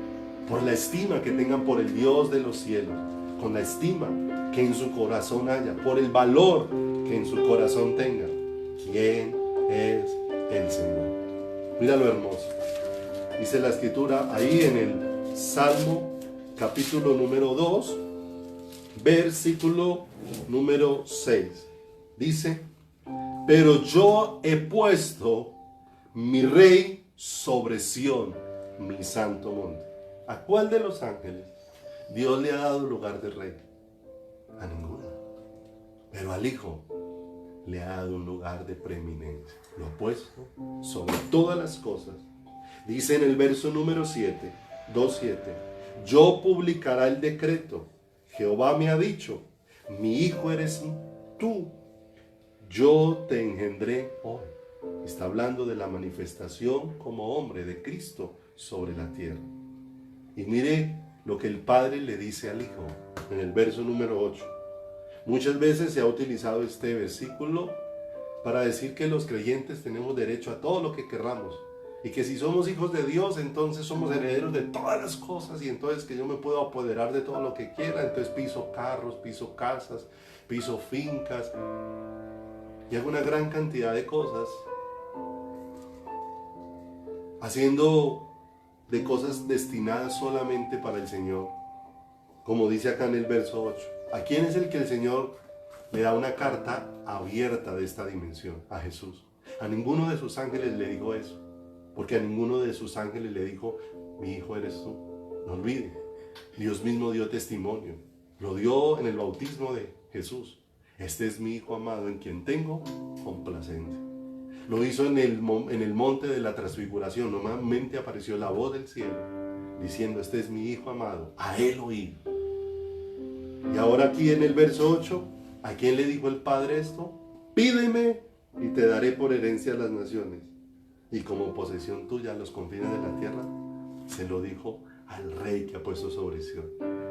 por la estima que tengan por el Dios de los cielos, con la estima que en su corazón haya, por el valor que en su corazón tenga. ¿Quién es el Señor? Mira lo hermoso. Dice la escritura ahí en el Salmo capítulo número 2, versículo número 6. Dice: pero yo he puesto mi rey sobre Sión, mi santo monte. ¿A cuál de los ángeles Dios le ha dado lugar de rey? A ninguno. Pero al Hijo le ha dado un lugar de preeminencia. Lo ha puesto sobre todas las cosas. Dice en el verso número 7, 2:7: yo publicaré el decreto. Jehová me ha dicho: mi hijo eres tú, yo te engendré hoy. Está hablando de la manifestación como hombre de Cristo sobre la tierra. Y mire lo que el Padre le dice al Hijo en el verso número 8. Muchas veces se ha utilizado este versículo para decir que los creyentes tenemos derecho a todo lo que querramos, y que si somos hijos de Dios, entonces somos herederos de todas las cosas, y entonces que yo me puedo apoderar de todo lo que quiera. Entonces piso carros, piso casas, piso fincas, y hago una gran cantidad de cosas, haciendo de cosas destinadas solamente para el Señor. Como dice acá en el verso 8. ¿A quién es el que el Señor le da una carta abierta de esta dimensión? A Jesús. A ninguno de sus ángeles le dijo eso, porque a ninguno de sus ángeles le dijo: mi hijo eres tú. No olvide, Dios mismo dio testimonio. Lo dio en el bautismo de Jesús. Este es mi hijo amado en quien tengo complacencia. Lo hizo en el monte de la transfiguración. Nuevamente apareció la voz del cielo diciendo: este es mi hijo amado, a él oí. Y ahora aquí en el verso 8, ¿a quién le dijo el Padre esto? Pídeme y te daré por herencia a las naciones, y como posesión tuya los confines de la tierra. Se lo dijo al Rey que ha puesto sobre Sión.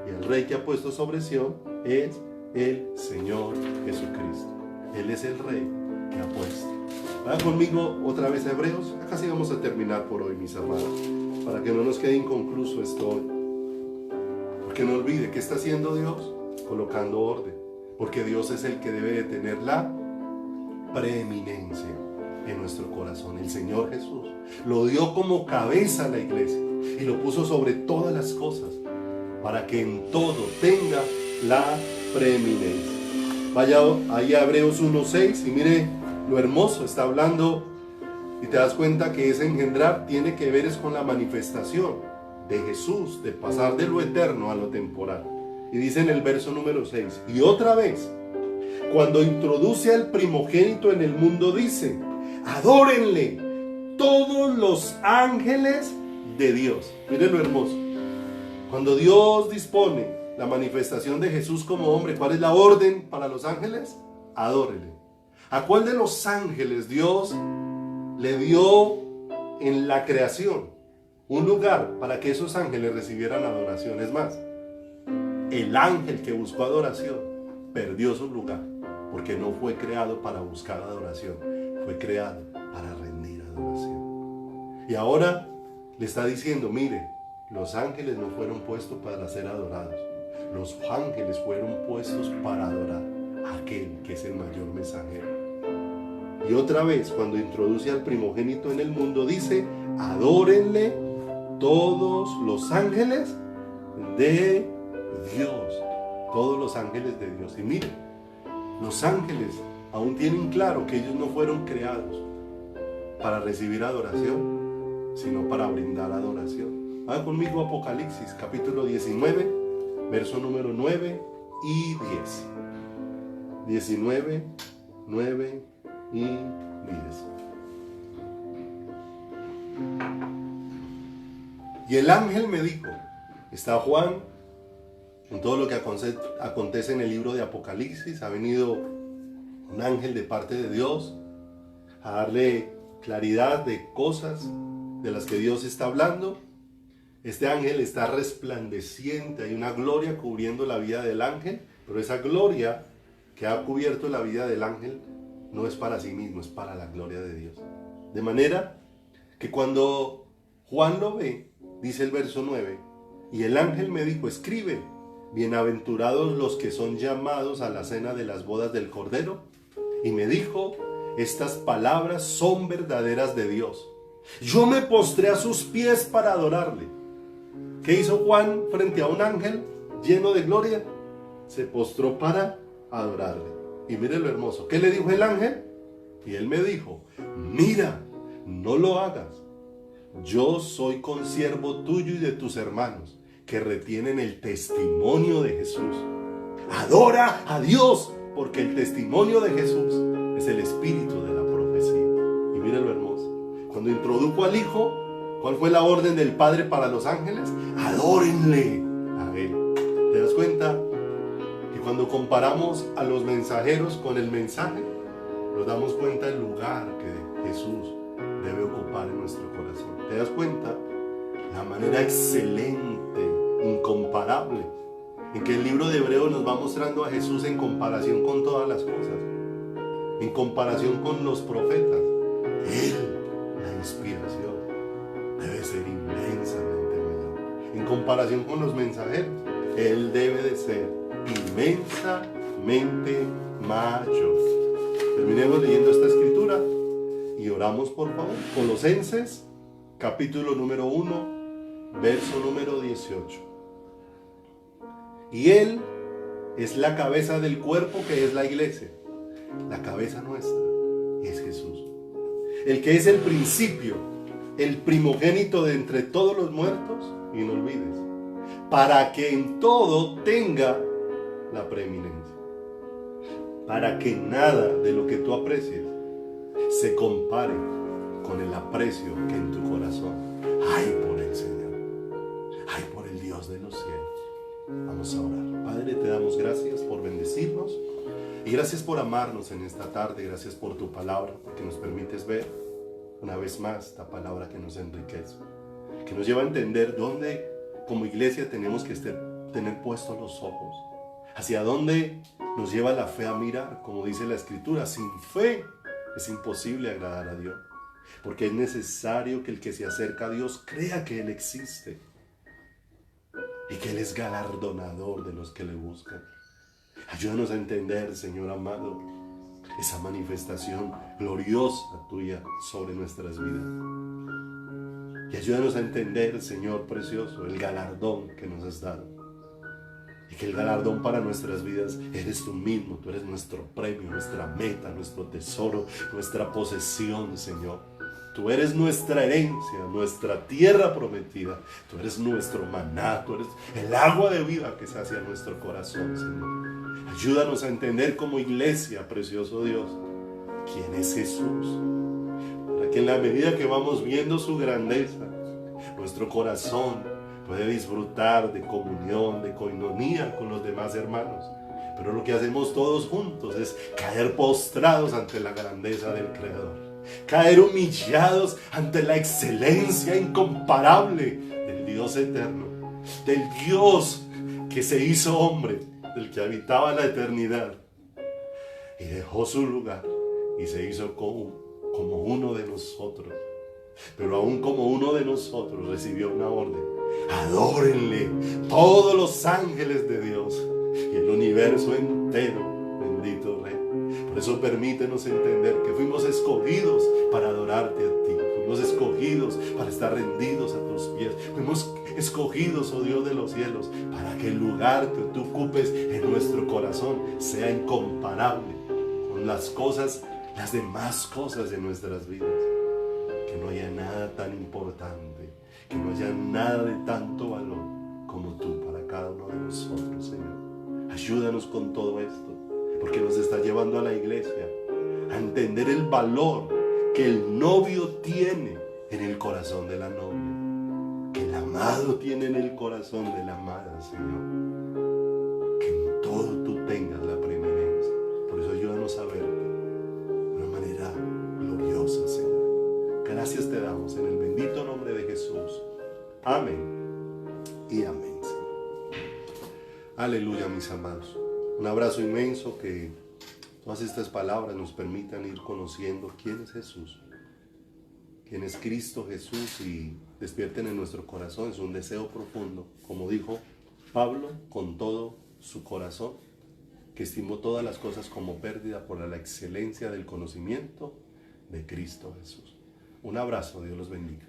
Y el Rey que ha puesto sobre Sión es el Señor Jesucristo. Él es el Rey que ha puesto. Vayan conmigo otra vez a Hebreos. Acá sí vamos a terminar por hoy, mis amados, para que no nos quede inconcluso esto hoy. Porque no olvide, ¿qué está haciendo Dios? Colocando orden. Porque Dios es el que debe de tener la preeminencia en nuestro corazón. El Señor Jesús lo dio como cabeza a la iglesia y lo puso sobre todas las cosas para que en todo tenga la preeminencia. Vaya ahí a Hebreos 1:6 y mire lo hermoso, está hablando y te das cuenta que ese engendrar tiene que ver es con la manifestación de Jesús, de pasar de lo eterno a lo temporal. Y dice en el verso número 6, y otra vez, cuando introduce al primogénito en el mundo, dice, adórenle todos los ángeles de Dios. Miren lo hermoso. Cuando Dios dispone la manifestación de Jesús como hombre, ¿cuál es la orden para los ángeles? Adórenle. ¿A cuál de los ángeles Dios le dio en la creación un lugar para que esos ángeles recibieran adoración? Es más, el ángel que buscó adoración perdió su lugar, porque no fue creado para buscar adoración, fue creado para rendir adoración. Y ahora le está diciendo, mire, los ángeles no fueron puestos para ser adorados, los ángeles fueron puestos para adorar a aquel que es el mayor mensajero. Y otra vez, cuando introduce al primogénito en el mundo, dice, adórenle todos los ángeles de Dios, todos los ángeles de Dios. Y miren, los ángeles aún tienen claro que ellos no fueron creados para recibir adoración, sino para brindar adoración. Vayan conmigo a Apocalipsis, capítulo 19, verso número 9 y 10. 19, 9 y 10. Y el ángel me dijo, está Juan, en todo lo que acontece en el libro de Apocalipsis, ha venido un ángel de parte de Dios a darle claridad de cosas de las que Dios está hablando. Este ángel está resplandeciente, hay una gloria cubriendo la vida del ángel, pero esa gloria que ha cubierto la vida del ángel no es para sí mismo, es para la gloria de Dios. De manera que cuando Juan lo ve, dice el verso 9, y el ángel me dijo, escribe, bienaventurados los que son llamados a la cena de las bodas del Cordero. Y me dijo, estas palabras son verdaderas de Dios. Yo me postré a sus pies para adorarle. ¿Qué hizo Juan frente a un ángel lleno de gloria? Se postró para adorarle. Y mire lo hermoso. ¿Qué le dijo el ángel? Y él me dijo, mira, no lo hagas. Yo soy consiervo tuyo y de tus hermanos, que retienen el testimonio de Jesús. Adora a Dios, porque el testimonio de Jesús es el espíritu de la profecía. Y mira lo hermoso. Cuando introdujo al Hijo, ¿cuál fue la orden del Padre para los ángeles? Adórenle a Él. ¿Te das cuenta? Que cuando comparamos a los mensajeros con el mensaje, nos damos cuenta del lugar que Jesús debe ocupar en nuestro corazón. ¿Te das cuenta? La manera excelente, incomparable, en que el libro de Hebreos nos va mostrando a Jesús en comparación con todas las cosas, en comparación con los profetas. Él, la inspiración, debe ser inmensamente mayor. En comparación con los mensajeros, Él debe de ser inmensamente mayor. Terminemos leyendo esta escritura y oramos, por favor. Colosenses, capítulo número 1, verso número 18. Y Él es la cabeza del cuerpo, que es la iglesia. La cabeza nuestra es Jesús, el que es el principio, el primogénito de entre todos los muertos, y no olvides, para que en todo tenga la preeminencia, para que nada de lo que tú aprecies se compare con el aprecio que en tu corazón hay por el Señor, hay por el Dios de los cielos. Vamos a orar. Padre, te damos gracias por bendecirnos y gracias por amarnos en esta tarde. Gracias por tu palabra, porque nos permites ver una vez más esta palabra que nos enriquece. que nos lleva a entender dónde como iglesia tenemos que tener puestos los ojos, hacia dónde nos lleva la fe a mirar, como dice la Escritura. Sin fe es imposible agradar a Dios, porque es necesario que el que se acerca a Dios crea que Él existe y que Él es galardonador de los que le buscan. Ayúdanos a entender, Señor amado, esa manifestación gloriosa tuya sobre nuestras vidas. Y ayúdanos a entender, Señor precioso, el galardón que nos has dado. Y que el galardón para nuestras vidas eres tú mismo. Tú eres nuestro premio, nuestra meta, nuestro tesoro, nuestra posesión, Señor. Tú eres nuestra herencia, nuestra tierra prometida. Tú eres nuestro maná, tú eres el agua de vida que sacia nuestro corazón, Señor. Ayúdanos a entender como iglesia, precioso Dios, quién es Jesús. Para que en la medida que vamos viendo su grandeza, nuestro corazón puede disfrutar de comunión, de coinonía con los demás hermanos. Pero lo que hacemos todos juntos es caer postrados ante la grandeza del Creador. Caer humillados ante la excelencia incomparable del Dios eterno, del Dios que se hizo hombre, del que habitaba la eternidad y dejó su lugar y se hizo como uno de nosotros. Pero aún como uno de nosotros recibió una orden: adórenle todos los ángeles de Dios y el universo entero. Bendito Rey. Por eso permítenos entender que fuimos escogidos para adorarte a ti. Fuimos escogidos para estar rendidos a tus pies. Fuimos escogidos, oh Dios de los cielos, para que el lugar que tú ocupes en nuestro corazón sea incomparable con las demás cosas de nuestras vidas. Que no haya nada tan importante, que no haya nada de tanto valor como tú para cada uno de nosotros, Señor. Ayúdanos con todo esto, porque nos está llevando a la iglesia a entender el valor que el novio tiene en el corazón de la novia, que el amado tiene en el corazón de la amada, Señor. Que en todo tú tengas la preeminencia. Por eso ayúdanos a verte de una manera gloriosa, Señor. Gracias te damos en el bendito nombre de Jesús. Amén y amén, Señor. Aleluya, mis amados. Un abrazo inmenso, que todas estas palabras nos permitan ir conociendo quién es Jesús, quién es Cristo Jesús, y despierten en nuestro corazón. Es un deseo profundo, como dijo Pablo, con todo su corazón, que estimó todas las cosas como pérdida por la excelencia del conocimiento de Cristo Jesús. Un abrazo, Dios los bendiga.